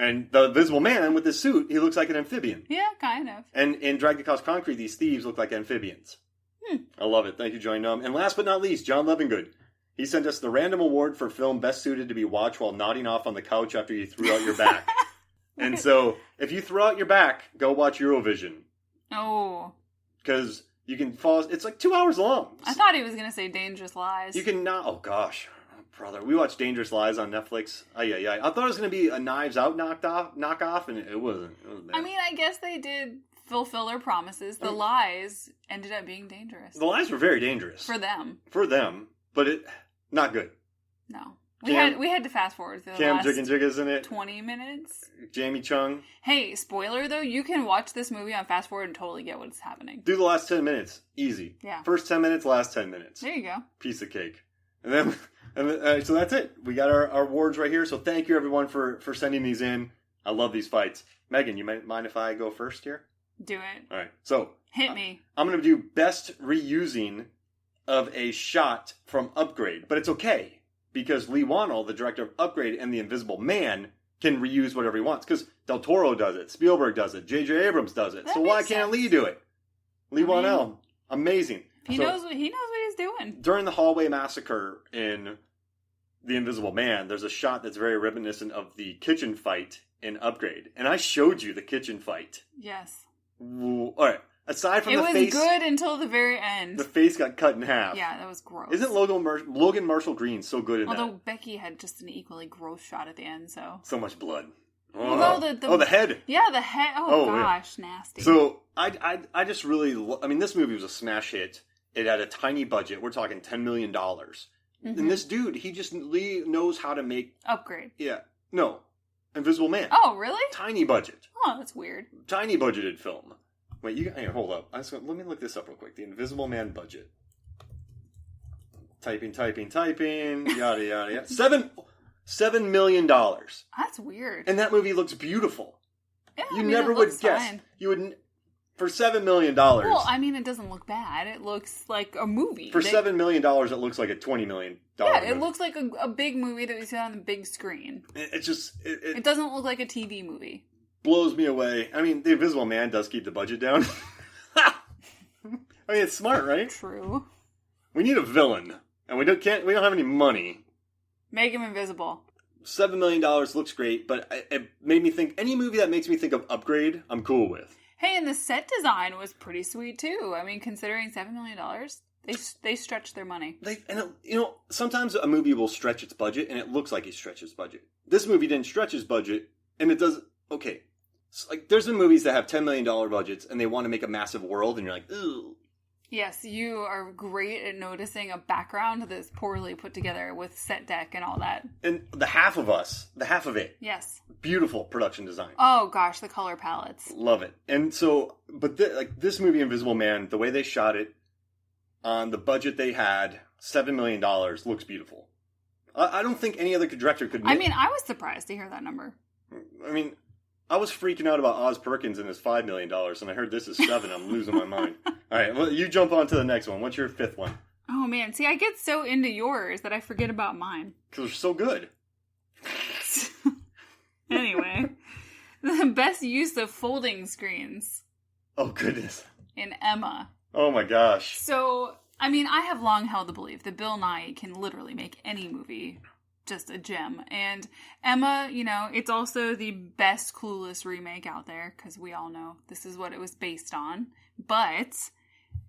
And the Invisible Man, with his suit, he looks like an amphibian. Yeah, kind of. And in Drag Across Concrete, these thieves look like amphibians. I love it. Thank you, Johnny Num. And last but not least, John Levingood. He sent us the random award for film best suited to be watched while nodding off on the couch after you threw out your back. And so, if you throw out your back, go watch Eurovision. Oh. Because you can fall... It's like 2 hours long. I thought he was going to say Dangerous Lies. You can not... Oh, gosh. Brother, we watched Dangerous Lies on Netflix. I thought it was going to be a Knives Out knockoff, and it wasn't. It was bad. I mean, I guess they did fulfill their promises. The lies ended up being dangerous. The lies were very dangerous. For them. But it... Not good. No. We had to fast forward through the last Jigga's in it. 20 minutes. Jamie Chung. Hey, spoiler though, you can watch this movie on fast forward and totally get what's happening. Do the last 10 minutes. Easy. Yeah. First 10 minutes, last 10 minutes. There you go. Piece of cake. And then, so that's it. We got our awards right here. So thank you everyone for sending these in. I love these fights. Megan, you mind if I go first here? Do it. All right. So. Hit me. I'm going to do best reusing of a shot from Upgrade. But it's okay. Because Lee Wannell, the director of Upgrade and The Invisible Man, can reuse whatever he wants. Because Del Toro does it. Spielberg does it. J.J. Abrams does it. So why can't Lee do it? Lee Wannell. Amazing. He knows what he's doing. During the hallway massacre in The Invisible Man, there's a shot that's very reminiscent of the kitchen fight in Upgrade. And I showed you the kitchen fight. Yes. All right. Aside from the face... It was good until the very end. The face got cut in half. Yeah, that was gross. Isn't Logan Marshall Green so good in that? Although Becky had just an equally gross shot at the end, so... So much blood. Although the head. Yeah, the head. Oh gosh, yeah. Nasty. So, I just really... I mean, this movie was a smash hit. It had a tiny budget. We're talking $10 million. Mm-hmm. And this dude, Lee knows how to make... Upgrade. Yeah. No. Invisible Man. Oh, really? Tiny budget. Oh, that's weird. Tiny budgeted film. Wait, hold up. Let me look this up real quick. The Invisible Man budget. Typing. Yada, yada, yada. $7 million. That's weird. And that movie looks beautiful. Yeah, you never would guess. Fine. You would... For $7 million... Well, I mean, it doesn't look bad. It looks like a movie. For $7 million, it looks like a $20 million Yeah, movie. it looks like a big movie that we see on the big screen. It just... It doesn't look like a TV movie. Blows me away. I mean, The Invisible Man does keep the budget down. I mean, it's smart, right? True. We need a villain, and we don't have any money. Make him invisible. $7 million looks great, but it made me think, any movie that makes me think of Upgrade, I'm cool with. Hey, and the set design was pretty sweet too. I mean, considering $7 million, they stretched their money. Sometimes a movie will stretch its budget, and it looks like it stretches its budget. This movie didn't stretch its budget, and it does... Okay, like there's been movies that have $10 million budgets and they want to make a massive world and you're like, ooh. Yes, you are great at noticing a background that's poorly put together with set deck and all that. And the half of it. Yes. Beautiful production design. Oh gosh, the color palettes. Love it. And so, but this movie Invisible Man, the way they shot it, on the budget they had, $7 million, looks beautiful. I don't think any other director could make... I mean, I was surprised to hear that number. I mean... I was freaking out about Oz Perkins and his $5 million, and I heard this is 7. I'm losing my mind. All right, well, you jump on to the next one. What's your fifth one? Oh, man. See, I get so into yours that I forget about mine. Because they're so good. Anyway, the best use of folding screens. Oh, goodness. In Emma. Oh, my gosh. So, I mean, I have long held the belief that Bill Nye can literally make any movie just a gem. And Emma, it's also the best Clueless remake out there, because we all know this is what it was based on. But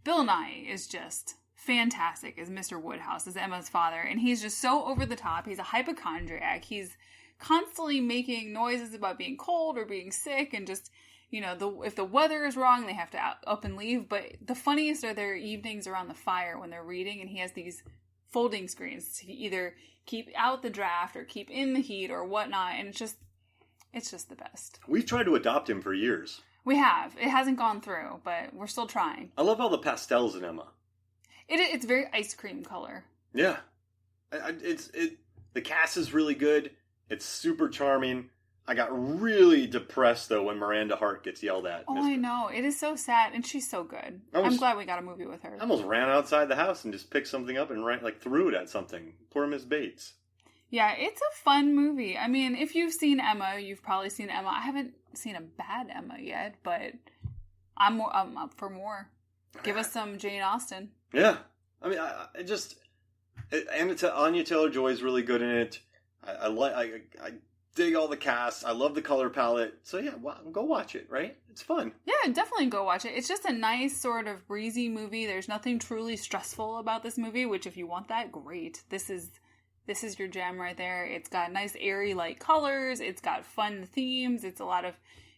Bill Nye is just fantastic as Mr. Woodhouse, as Emma's father. And he's just so over the top. He's a hypochondriac. He's constantly making noises about being cold or being sick, and just, if the weather is wrong, they have to up and leave. But the funniest are their evenings around the fire when they're reading, and he has these folding screens to either keep out the draft or keep in the heat or whatnot. And it's just the best. We've tried to adopt him for years. We have. It hasn't gone through, but we're still trying. I love all the pastels in Emma. It's very ice cream color. Yeah. The cast is really good. It's super charming. I got really depressed, though, when Miranda Hart gets yelled at. Oh, I know. It is so sad, and she's so good. I'm glad we got a movie with her. I almost ran outside the house and just picked something up and threw it at something. Poor Miss Bates. Yeah, it's a fun movie. I mean, if you've seen Emma, you've probably seen Emma. I haven't seen a bad Emma yet, but I'm up for more. Give us some Jane Austen. Yeah. I mean, Anya Taylor-Joy is really good in it. I dig all the cast. I love the color palette. So yeah, go watch it, right? It's fun. Yeah, definitely go watch it. It's just a nice sort of breezy movie. There's nothing truly stressful about this movie, which if you want that, great. This is your jam right there. It's got nice airy light colors. It's got fun themes. It's a lot of,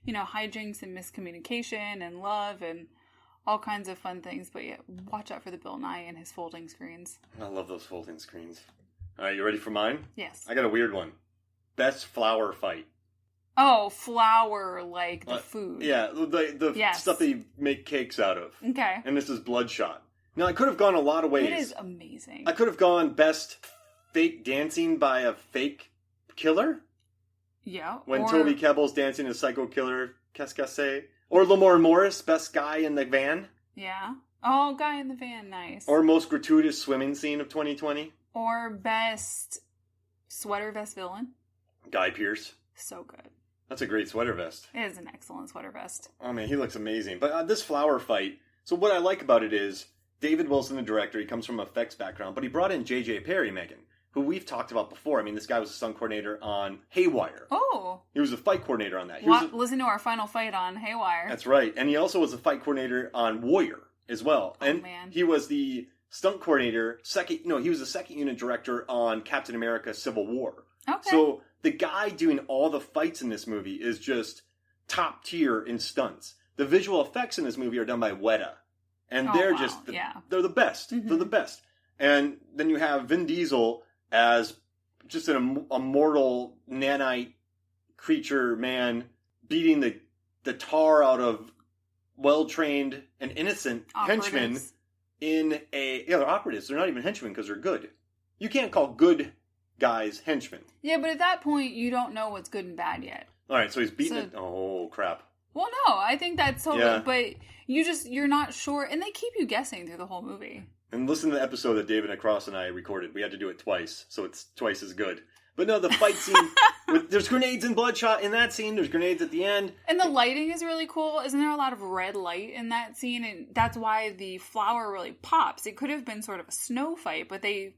hijinks and miscommunication and love and all kinds of fun things. But yeah, watch out for the Bill Nye and his folding screens. I love those folding screens. All right, you ready for mine? Yes. I got a weird one. Best flower fight. Oh, flour, like the food. Yeah, the stuff that you make cakes out of. Okay. And this is Bloodshot. Now, I could have gone a lot of ways. It is amazing. I could have gone best fake dancing by a fake killer. Yeah. When Toby Kebbell's dancing as Psycho Killer Cascase. Or Lamar Morris, best guy in the van. Yeah. Oh, guy in the van, nice. Or most gratuitous swimming scene of 2020. Or best sweater vest villain. Guy Pearce. So good. That's a great sweater vest. It is an excellent sweater vest. Oh man, he looks amazing. But this flower fight, so what I like about it is, David Wilson, the director, he comes from an effects background, but he brought in J.J. Perry, Megan, who we've talked about before. I mean, this guy was a stunt coordinator on Haywire. Oh. He was a fight coordinator on that. Listen to our final fight on Haywire. That's right. And he also was a fight coordinator on Warrior as well. Oh, and man. He was the stunt coordinator, he was the second unit director on Captain America Civil War. Okay. So the guy doing all the fights in this movie is just top tier in stunts. The visual effects in this movie are done by Weta. And they're just, they're the best. Mm-hmm. They're the best. And then you have Vin Diesel as just an immortal nanite creature man beating the tar out of well-trained and innocent henchmen in they're operatives. They're not even henchmen because they're good. You can't call good guys henchmen. Yeah, but at that point, you don't know what's good and bad yet. All right, so he's beating it. Oh, crap. Well, no, I think that's totally, but you're not sure, and they keep you guessing through the whole movie. And listen to the episode that David Cross and I recorded. We had to do it twice, so it's twice as good. But no, the fight scene, there's grenades in Bloodshot in that scene, there's grenades at the end. And the lighting is really cool. Isn't there a lot of red light in that scene? And that's why the flower really pops. It could have been sort of a snow fight, but they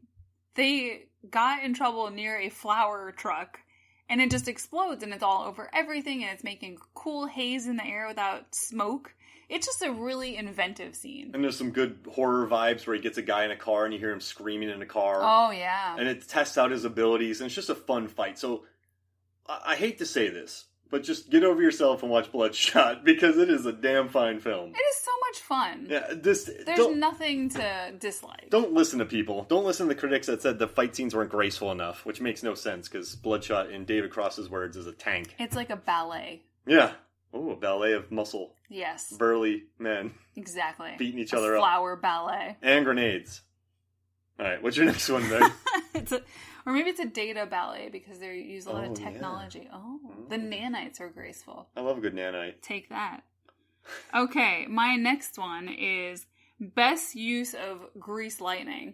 got in trouble near a flower truck. And it just explodes, and it's all over everything, and it's making cool haze in the air without smoke. It's just a really inventive scene. And there's some good horror vibes where he gets a guy in a car, and you hear him screaming in the car. Oh, yeah. And it tests out his abilities, and it's just a fun fight. So, I hate to say this, but just get over yourself and watch Bloodshot, because it is a damn fine film. It is so much fun. Yeah, there's nothing to dislike. Don't listen to people. Don't listen to the critics that said the fight scenes weren't graceful enough, which makes no sense, because Bloodshot, in David Cross's words, is a tank. It's like a ballet. Yeah. Oh, a ballet of muscle. Yes. Burly men. Exactly. Beating each other up. Flower ballet. And grenades. All right, what's your next one, Meg? Or maybe it's a data ballet because they use a lot of technology. Yeah. Oh, the nanites are graceful. I love a good nanite. Take that. Okay, my next one is best use of grease lightning.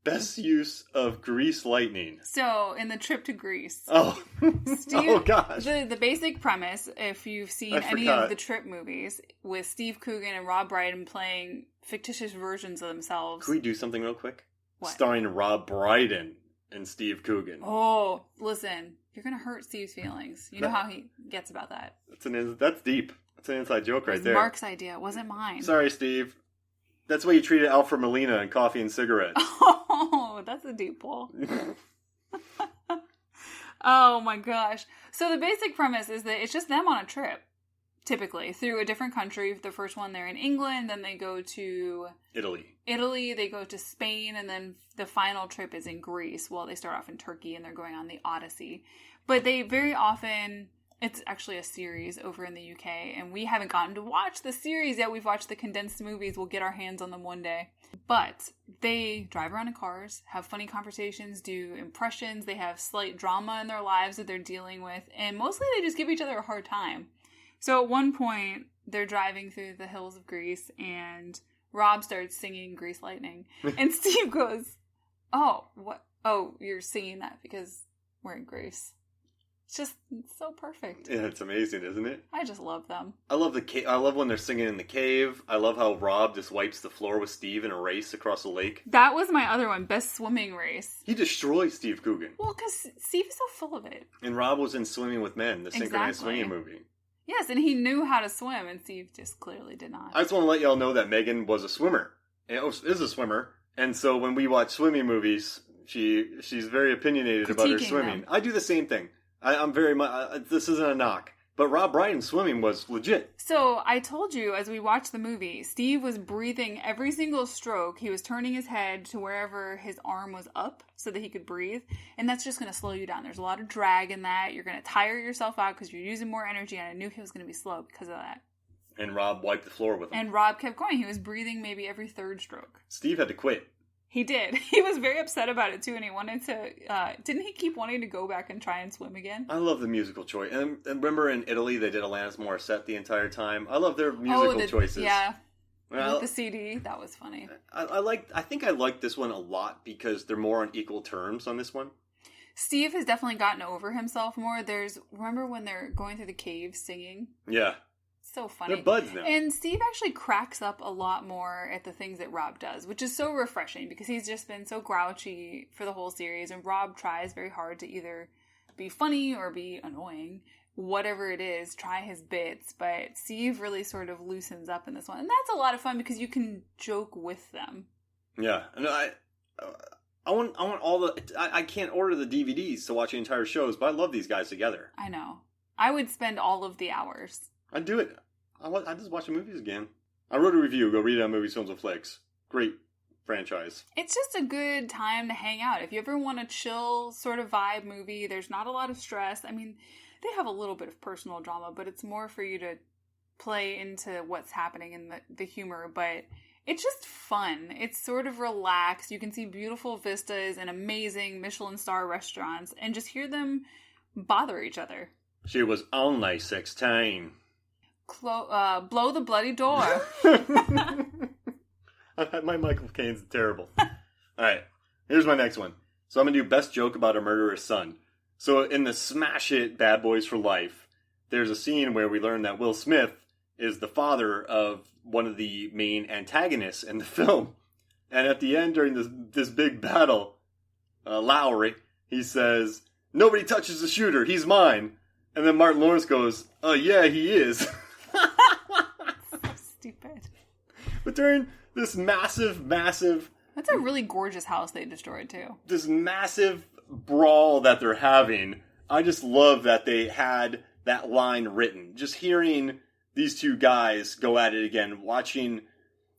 Best use of grease lightning. So, in the trip to Greece. Oh. Oh, gosh. The basic premise, if you've seen any of the Trip movies, with Steve Coogan and Rob Brydon playing fictitious versions of themselves. Can we do something real quick? What? Starring Rob Brydon and Steve Coogan. Oh, listen. You're going to hurt Steve's feelings. You know how he gets about that. That's deep. That's an inside joke right there. It was Mark's idea. It wasn't mine. Sorry, Steve. That's why you treated Alfred Molina and coffee and cigarettes. Oh, that's a deep pull. Oh my gosh. So the basic premise is that it's just them on a trip, typically, through a different country. The first one, they're in England, then they go to Italy, they go to Spain, and then the final trip is in Greece. Well, they start off in Turkey, and they're going on the Odyssey. But they very often... It's actually a series over in the UK, and we haven't gotten to watch the series yet. We've watched the condensed movies. We'll get our hands on them one day. But they drive around in cars, have funny conversations, do impressions. They have slight drama in their lives that they're dealing with, and mostly they just give each other a hard time. So at one point, they're driving through the hills of Greece, and Rob starts singing Grease Lightning. And Steve goes, "Oh, what? Oh, you're singing that because we're in Greece." It's so perfect. Yeah, it's amazing, isn't it? I just love them. I love I love when they're singing in the cave. I love how Rob just wipes the floor with Steve in a race across the lake. That was my other one, best swimming race. He destroys Steve Coogan. Well, because Steve is so full of it. And Rob was in Swimming with Men, the synchronized swinging movie. Yes, and he knew how to swim, and Steve just clearly did not. I just want to let y'all know that Megan was a swimmer. Is a swimmer. And so when we watch swimming movies, she's very opinionated about her swimming. I do the same thing. I'm very much... this isn't a knock. But Rob Brydon's swimming was legit. So I told you, as we watched the movie, Steve was breathing every single stroke. He was turning his head to wherever his arm was up so that he could breathe. And that's just going to slow you down. There's a lot of drag in that. You're going to tire yourself out because you're using more energy. And I knew he was going to be slow because of that. And Rob wiped the floor with him. And Rob kept going. He was breathing maybe every third stroke. Steve had to quit. He did. He was very upset about it, too, and he wanted to... didn't he keep wanting to go back and try and swim again? I love the musical choice. And remember in Italy, they did Alanis Morissette the entire time? I love their musical choices. Yeah. With the CD. That was funny. I think I like this one a lot because they're more on equal terms on this one. Steve has definitely gotten over himself more. Remember when they're going through the cave singing? Yeah. So funny. They're buds now. And Steve actually cracks up a lot more at the things that Rob does, which is so refreshing because he's just been so grouchy for the whole series, and Rob tries very hard to either be funny or be annoying. Whatever it is, try his bits, but Steve really sort of loosens up in this one. And that's a lot of fun because you can joke with them. Yeah. And I want all the... I can't order the DVDs to watch the entire shows, but I love these guys together. I know. I would spend all of the hours. I'd do it. I just watch the movies again. I wrote a review. Go read it on Movies, Films, and Flicks. Great franchise. It's just a good time to hang out. If you ever want a chill sort of vibe movie, there's not a lot of stress. I mean, they have a little bit of personal drama, but it's more for you to play into what's happening in the humor. But it's just fun. It's sort of relaxed. You can see beautiful vistas and amazing Michelin star restaurants and just hear them bother each other. She was only 16. Blow the bloody door. My Michael Caine's terrible. Alright, here's my next one. So I'm going to do best joke about a murderous son. So in the smash hit Bad Boys for Life, there's a scene where we learn that Will Smith is the father of one of the main antagonists in the film. And at the end, during this big battle, Lowry, he says, "Nobody touches the shooter, he's mine." And then Martin Lawrence goes, "Oh yeah, he is." So stupid. But during this massive... That's a really gorgeous house they destroyed, too. This massive brawl that they're having, I just love that they had that line written. Just hearing these two guys go at it again, watching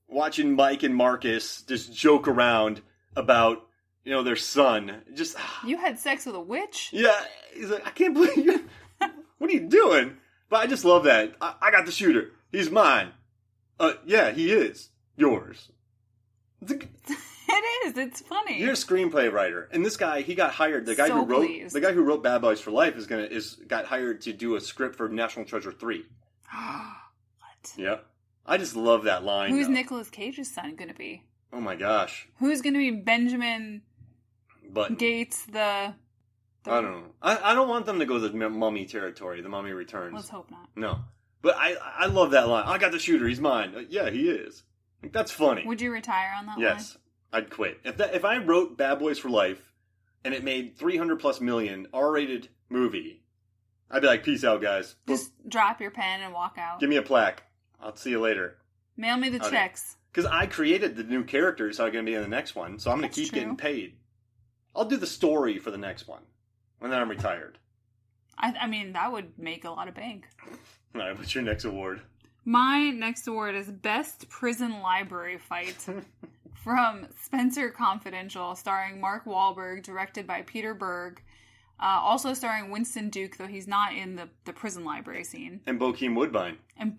Mike and Marcus just joke around about, their son. Just... You had sex with a witch? Yeah. He's like, "I can't believe you... What are you doing?" But I just love that. I got the shooter. He's mine. Yeah, he is. Yours. It is. It's funny. You're a screenplay writer, and this guy, he got hired. The guy who wrote Bad Boys for Life got hired to do a script for National Treasure 3. What? Yeah, I just love that line. Who's Nicolas Cage's son going to be? Oh my gosh. Who's going to be Benjamin Gates? I don't know. I don't want them to go to the Mummy territory. The Mummy Returns. Let's hope not. No, but I love that line. "I got the shooter. He's mine." Yeah, he is. That's funny. Would you retire on that line? Yes, I'd quit. If I wrote Bad Boys for Life and it made $300+ million R-rated movie, I'd be like, "Peace out, guys. Just drop your pen and walk out. Give me a plaque. I'll see you later." Mail me the checks. Because I created the new characters that are going to be in the next one, so I'm going to keep getting paid. I'll do the story for the next one, and then I'm retired. I mean, that would make a lot of bank. All right, what's your next award? My next award is Best Prison Library Fight from Spencer Confidential, starring Mark Wahlberg, directed by Peter Berg. Also starring Winston Duke, though he's not in the prison library scene. And Bokeem Woodbine. And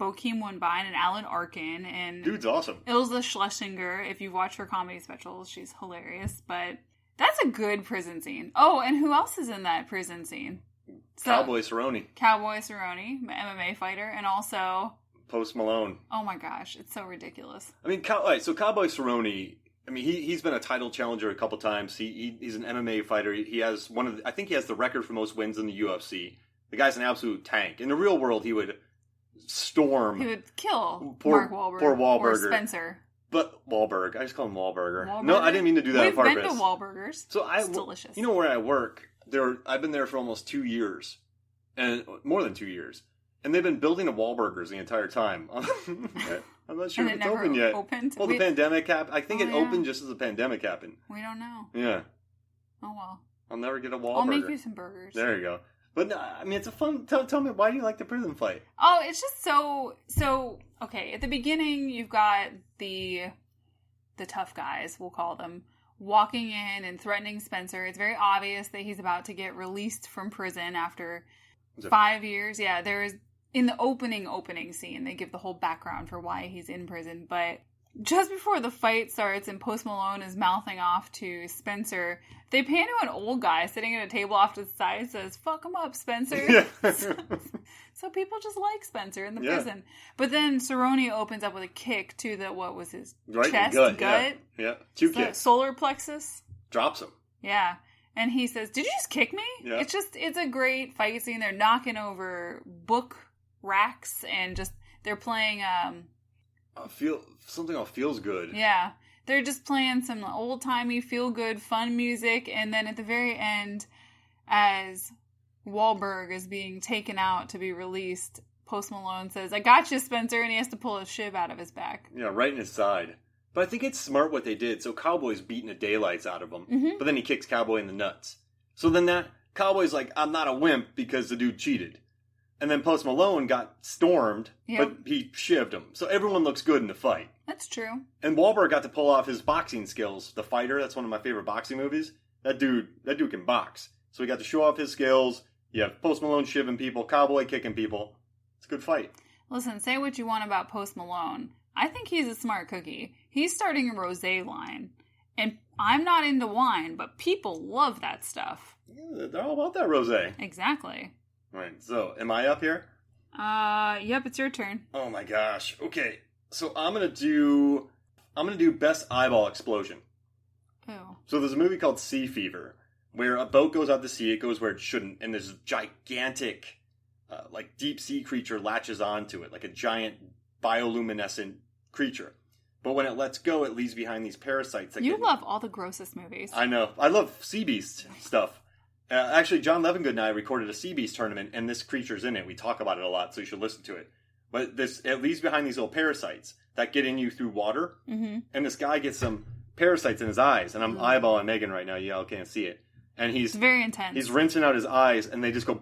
Alan Arkin. And dude's awesome. Ilsa Schlesinger. If you watch her comedy specials, she's hilarious. But that's a good prison scene. Oh, and who else is in that prison scene? Cowboy Cerrone. MMA fighter. And also... Post Malone. Oh my gosh, it's so ridiculous. I mean, so Cowboy Cerrone... I mean, he's been a title challenger a couple times. He's an MMA fighter. He has I think he has the record for most wins in the UFC. The guy's an absolute tank. In the real world, he would storm. He would kill Mark Wahlberg. Poor Wahlberger. Or Spencer. But Wahlberg. I just call him Wahlberger. No, I didn't mean to do that on purpose. We've been to Wahlburgers. It's delicious. You know where I work? I've been there for almost 2 years. And more than 2 years. And they've been building a Wahlburgers the entire time. I'm not sure if it's open yet. Well, the pandemic happened. I think it opened just as the pandemic happened. We don't know. Yeah. Oh, well. I'll never get a Wahlburger. I'll make you some burgers. There you go. But, I mean, it's a fun... Tell me, why do you like the prison fight? Oh, it's just so... Okay, at the beginning, you've got the tough guys, we'll call them, walking in and threatening Spencer. It's very obvious that he's about to get released from prison after 5 years. Yeah, there is... In the opening scene, they give the whole background for why he's in prison. But just before the fight starts and Post Malone is mouthing off to Spencer, they pan to an old guy sitting at a table off to the side and says, "Fuck him up, Spencer." Yeah. So people just like Spencer in the prison. But then Cerrone opens up with a kick to what was his chest, gut? Yeah. 2 kicks. Solar plexus. Drops him. Yeah. And he says, "Did you just kick me?" Yeah. It's a great fight scene. They're knocking over book racks and they're playing something that feels good. Yeah, they're just playing some old timey feel good fun music, and then at the very end, as Wahlberg is being taken out to be released, Post Malone says, "I got you, Spencer," and he has to pull a shiv out of his back. Yeah, right in his side. But I think it's smart what they did. So Cowboy's beating the daylights out of him, but then he kicks Cowboy in the nuts. So then that Cowboy's like, "I'm not a wimp," because the dude cheated. And then Post Malone got stormed, but he shivved him. So everyone looks good in the fight. That's true. And Wahlberg got to pull off his boxing skills. The Fighter, that's one of my favorite boxing movies. That dude can box. So he got to show off his skills. You have Post Malone shivving people, Cowboy kicking people. It's a good fight. Listen, say what you want about Post Malone. I think he's a smart cookie. He's starting a rosé line. And I'm not into wine, but people love that stuff. Yeah, they're all about that rosé. Exactly. Right, so am I up here? Yep, it's your turn. Oh my gosh. Okay, so I'm gonna do Best Eyeball Explosion. Ew. So there's a movie called Sea Fever, where a boat goes out to sea, it goes where it shouldn't, and this gigantic, deep sea creature latches onto it, like a giant bioluminescent creature. But when it lets go, it leaves behind these parasites. You love all the grossest movies. I know. I love sea beast stuff. Actually, John Levengood and I recorded a Sea Beast tournament, and this creature's in it. We talk about it a lot, so you should listen to it. But it leaves behind these little parasites that get in you through water. Mm-hmm. And this guy gets some parasites in his eyes. And I'm eyeballing Megan right now. Y'all can't see it. And it's very intense. He's rinsing out his eyes, and they just go...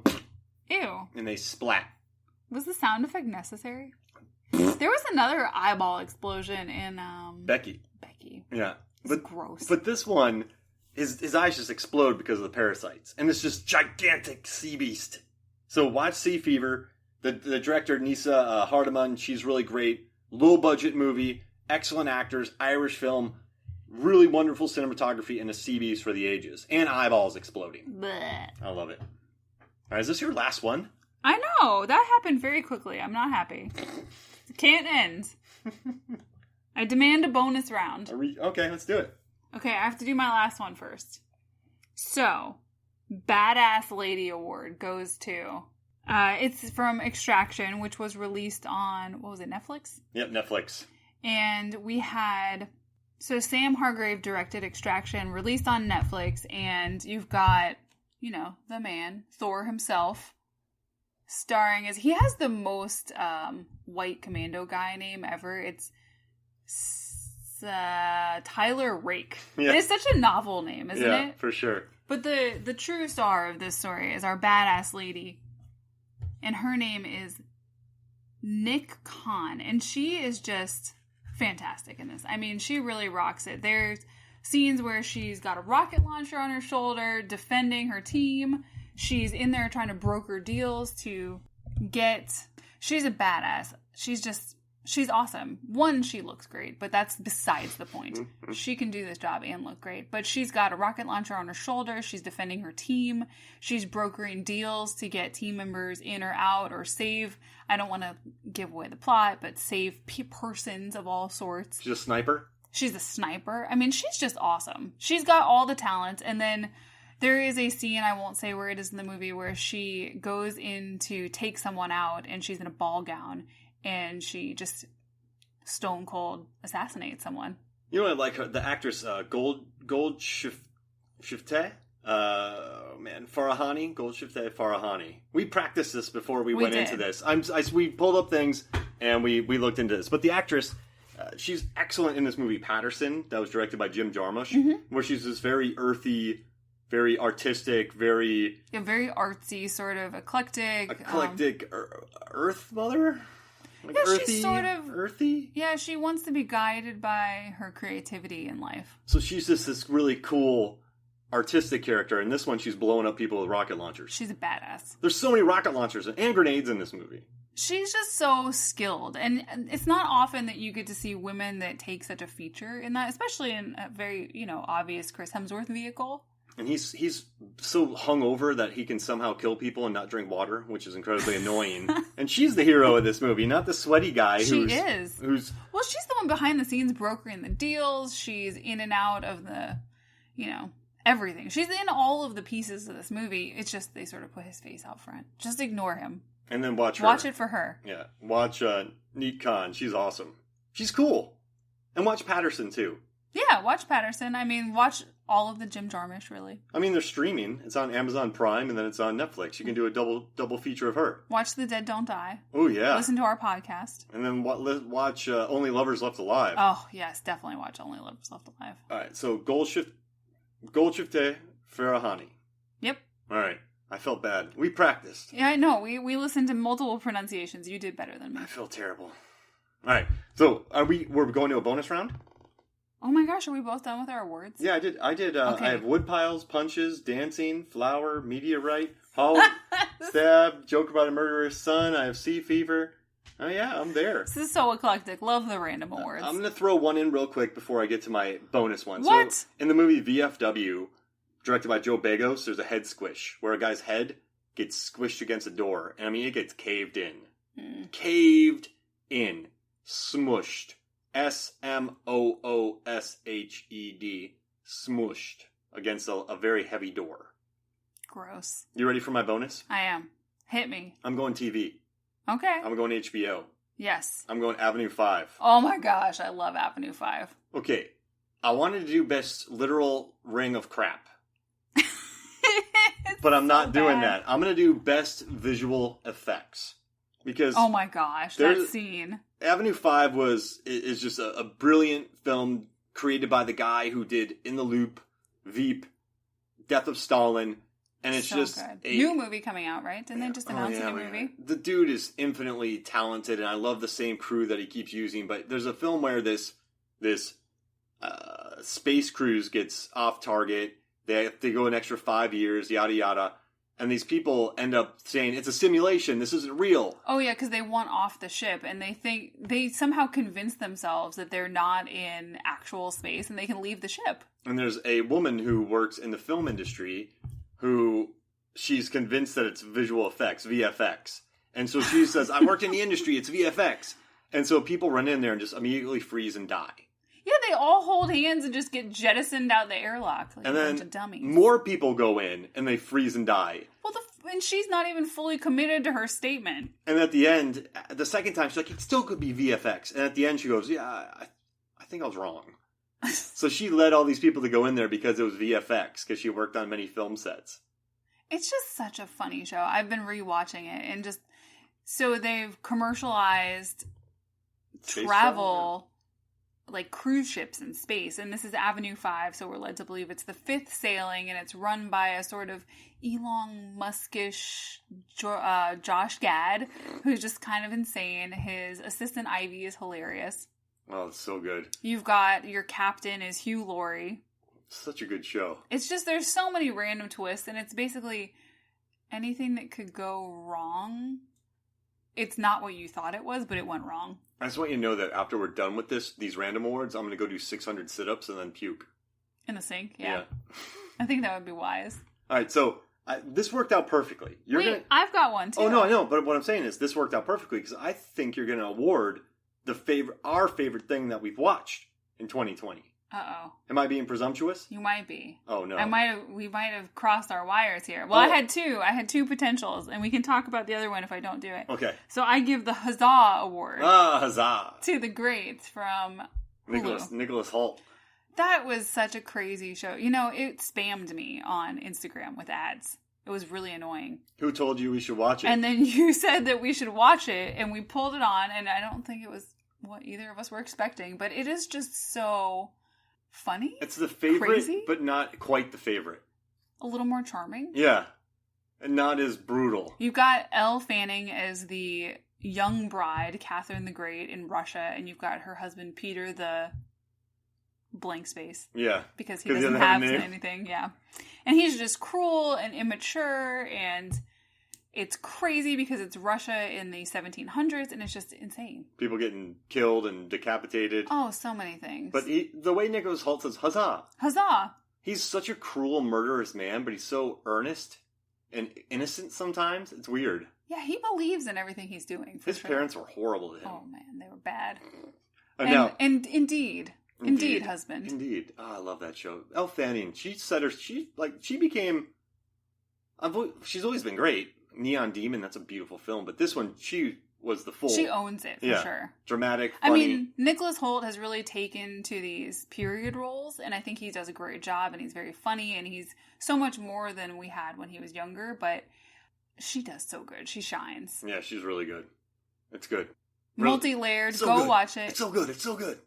Ew. And they splat. Was the sound effect necessary? There was another eyeball explosion in... Becky. Yeah. It's gross. But this one... His eyes just explode because of the parasites. And it's just gigantic sea beast. So watch Sea Fever. The director, Nisa Hardiman, she's really great. Low budget movie. Excellent actors. Irish film. Really wonderful cinematography and a sea beast for the ages. And eyeballs exploding. Blech. I love it. All right, is this your last one? I know. That happened very quickly. I'm not happy. It can't end. I demand a bonus round. Okay, let's do it. Okay, I have to do my last one first. So, Badass Lady Award goes to... it's from Extraction, which was released on... What was it, Netflix? Yep, Netflix. And we had... So, Sam Hargrave directed Extraction, released on Netflix, and you've got, the man, Thor himself, starring as... He has the most white commando guy name ever. It's... Tyler Rake. Yeah. It's such a novel name, isn't it? Yeah, for sure. But the true star of this story is our badass lady. And her name is Nick Khan. And she is just fantastic in this. I mean, she really rocks it. There's scenes where she's got a rocket launcher on her shoulder, defending her team. She's in there trying to broker deals to get... She's a badass. She's awesome. One, she looks great, but that's besides the point. She can do this job and look great. But she's got a rocket launcher on her shoulder. She's defending her team. She's brokering deals to get team members in or out or save. I don't want to give away the plot, but save persons of all sorts. She's a sniper? She's a sniper. I mean, she's just awesome. She's got all the talent. And then there is a scene, I won't say where it is in the movie, where she goes in to take someone out and she's in a ball gown. And she just stone cold assassinates someone. You know, I like her, the actress Gold Shifteh. Farahani, Gold Shifteh Farahani. We practiced this before we went into this. We pulled up things and we looked into this. But the actress, she's excellent in this movie Patterson, that was directed by Jim Jarmusch, where she's this very earthy, very artistic, very artsy, sort of eclectic. Earth mother. Like yeah, earthy, she's sort of earthy. Yeah, she wants to be guided by her creativity in life. So she's just this really cool artistic character. In this one, she's blowing up people with rocket launchers. She's a badass. There's so many rocket launchers and grenades in this movie. She's just so skilled, and it's not often that you get to see women that take such a feature in that, especially in a very obvious Chris Hemsworth vehicle. And he's so hungover that he can somehow kill people and not drink water, which is incredibly annoying. And she's the hero of this movie, not the sweaty guy. Well, she's the one behind the scenes brokering the deals. She's in and out of the, everything. She's in all of the pieces of this movie. It's just they sort of put his face out front. Just ignore him. And then watch her. Watch it for her. Yeah. Watch Neat Khan. She's awesome. She's cool. And watch Patterson, too. Yeah, watch Patterson. I mean, watch all of the Jim Jarmusch, really. I mean, they're streaming. It's on Amazon Prime, and then it's on Netflix. You can do a double feature of her. Watch The Dead Don't Die. Oh, yeah. Listen to our podcast. And then watch Only Lovers Left Alive. Oh, yes, definitely watch Only Lovers Left Alive. All right, so Gold Shifteh Farahani. Yep. All right. I felt bad. We practiced. Yeah, I know. We listened to multiple pronunciations. You did better than me. I feel terrible. All right. So, we're going to a bonus round? Oh my gosh, are we both done with our awards? Yeah, I did. Okay. I have wood piles, punches, dancing, flower, meteorite, Hulk, stab, joke about a murderous son. I have sea fever. Oh yeah, I'm there. This is so eclectic. Love the random awards. I'm going to throw one in real quick before I get to my bonus one. What? So, in the movie VFW, directed by Joe Begos, there's a head squish where a guy's head gets squished against a door. And I mean, it gets caved in. Caved in. Smushed. SMOOSHED. Smooshed against a very heavy door. Gross. You ready for my bonus? I am. Hit me. I'm going TV. Okay. I'm going HBO. Yes. I'm going Avenue 5. Oh my gosh, I love Avenue 5. Okay. I wanted to do best literal ring of crap. But I'm not doing that. I'm going to do best visual effects. Because oh my gosh, that scene. Avenue 5 is just a brilliant film created by the guy who did In the Loop, Veep, Death of Stalin, and it's so just good. New movie coming out, right? Didn't they just announce a new movie? The dude is infinitely talented, and I love the same crew that he keeps using. But there's a film where this space cruise gets off target. They have to go an extra 5 years, yada yada. And these people end up saying, it's a simulation, this isn't real. Oh yeah, because they want off the ship, and they somehow convince themselves that they're not in actual space, and they can leave the ship. And there's a woman who works in the film industry who she's convinced that it's visual effects, VFX. And so she says, I worked in the industry, it's VFX. And so people run in there and just immediately freeze and die. Yeah, they all hold hands and just get jettisoned out the airlock like and a then bunch of dummies. More people go in and they freeze and die. Well, and she's not even fully committed to her statement. And at the end, the second time, she's like, it still could be VFX. And at the end, she goes, yeah, I think I was wrong. So she led all these people to go in there because it was VFX, because she worked on many film sets. It's just such a funny show. I've been rewatching it, and just so they've commercialized travel like cruise ships in space, and this is Avenue 5, so we're led to believe it's the 5th sailing, and it's run by a sort of Elon Muskish Josh Gad, who's just kind of insane. His assistant Ivy is hilarious. Oh, it's so good. You've got your captain is Hugh Laurie. Such a good show. It's just, there's so many random twists, and it's basically anything that could go wrong. It's not what you thought it was, but it went wrong. I just want you to know that after we're done with these random awards, I'm going to go do 600 sit-ups and then puke. In the sink? Yeah. I think that would be wise. All right, so this worked out perfectly. I've got one, too. Oh, no, I know, but what I'm saying is this worked out perfectly because I think you're going to award our favorite thing that we've watched in 2020. Uh-oh. Am I being presumptuous? You might be. Oh, no. We might have crossed our wires here. Well, I had two potentials, and we can talk about the other one if I don't do it. Okay. So I give the Huzzah Award. Huzzah. To the greats from Hulu. Nicholas Hoult. That was such a crazy show. You know, it spammed me on Instagram with ads. It was really annoying. Who told you we should watch it? And then you said that we should watch it, and we pulled it on, and I don't think it was what either of us were expecting, but it is just so funny. It's the favorite, crazy, but not quite the favorite. A little more charming. Yeah. And not as brutal. You've got Elle Fanning as the young bride, Catherine the Great, in Russia, and you've got her husband, Peter the blank space. Yeah. Because he doesn't have anything. Yeah. And he's just cruel and immature, and it's crazy because it's Russia in the 1700s, and it's just insane. People getting killed and decapitated. Oh, so many things. But the way Nicholas Hoult says, huzzah. Huzzah. He's such a cruel, murderous man, but he's so earnest and innocent sometimes. It's weird. Yeah, he believes in everything he's doing. His parents were horrible to him. Oh, man, they were bad. And indeed, husband. Indeed. Oh, I love that show. Elle Fanning, she's always been great. Neon Demon, that's a beautiful film. But this one, she was the full... She owns it, for sure. Dramatic, funny. I mean, Nicholas Hoult has really taken to these period roles, and I think he does a great job, and he's very funny, and he's so much more than we had when he was younger, but she does so good. She shines. Yeah, she's really good. It's good. Really, multi-layered. Go watch it. It's so good. It's so good.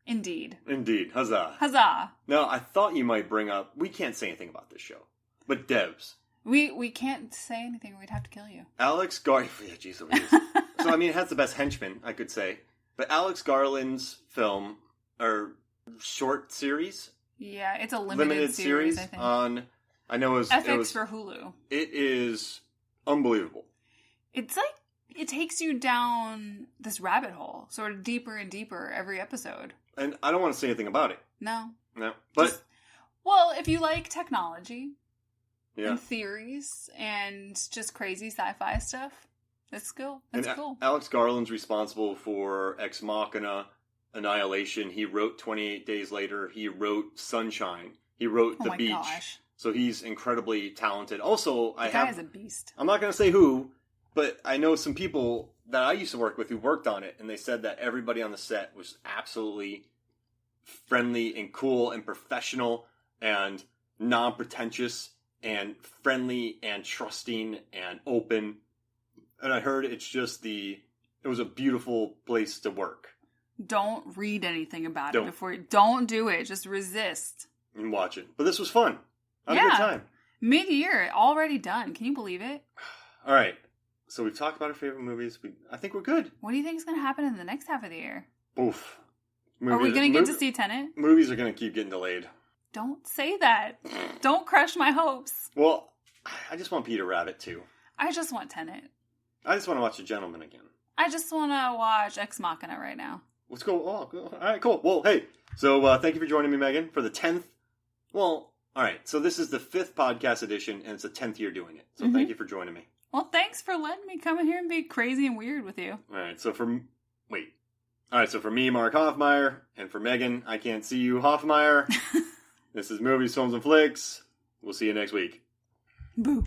Indeed. Huzzah. Huzzah. Now, I thought you might bring up... We can't say anything about this show. But Devs. We can't say anything or we'd have to kill you. Alex Garland... Yeah, jeez Louise. So, I mean, it has the best henchman, I could say. But Alex Garland's film, or short series... Yeah, it's a limited series, I think. I know it was... FX for Hulu. It is unbelievable. It's like... It takes you down this rabbit hole, sort of deeper and deeper every episode. And I don't want to say anything about it. No. But... Well, if you like technology... Yeah. And theories and just crazy sci-fi stuff. That's cool. That's cool. Alex Garland's responsible for Ex Machina, Annihilation. He wrote 28 Days Later. He wrote Sunshine. He wrote The Beach. Gosh. So he's incredibly talented. Also, the guy is a beast. I'm not going to say who, but I know some people that I used to work with who worked on it, and they said that everybody on the set was absolutely friendly and cool and professional and non-pretentious and friendly and trusting and open. And I heard it was a beautiful place to work. Don't read anything about it before don't do it. Just resist. And watch it. But this was fun. I had a good time. Mid-year, already done. Can you believe it? All right. So we've talked about our favorite movies. I think we're good. What do you think is going to happen in the next half of the year? Oof. Are we going to get to see Tenet? Movies are going to keep getting delayed. Don't say that. Don't crush my hopes. Well, I just want Peter Rabbit, too. I just want Tenet. I just want to watch The Gentleman again. I just want to watch Ex Machina right now. Let's go. Oh, all right, cool. Well, hey, so thank you for joining me, Megan, for the 10th. Well, all right, so this is the 5th podcast edition, and it's the 10th year doing it. So thank you for joining me. Well, thanks for letting me come in here and be crazy and weird with you. All right, so for me, Mark Hoffmeyer, and for Megan, I can't see you, Hoffmeyer. This is Movies, Films, and Flicks. We'll see you next week. Boo.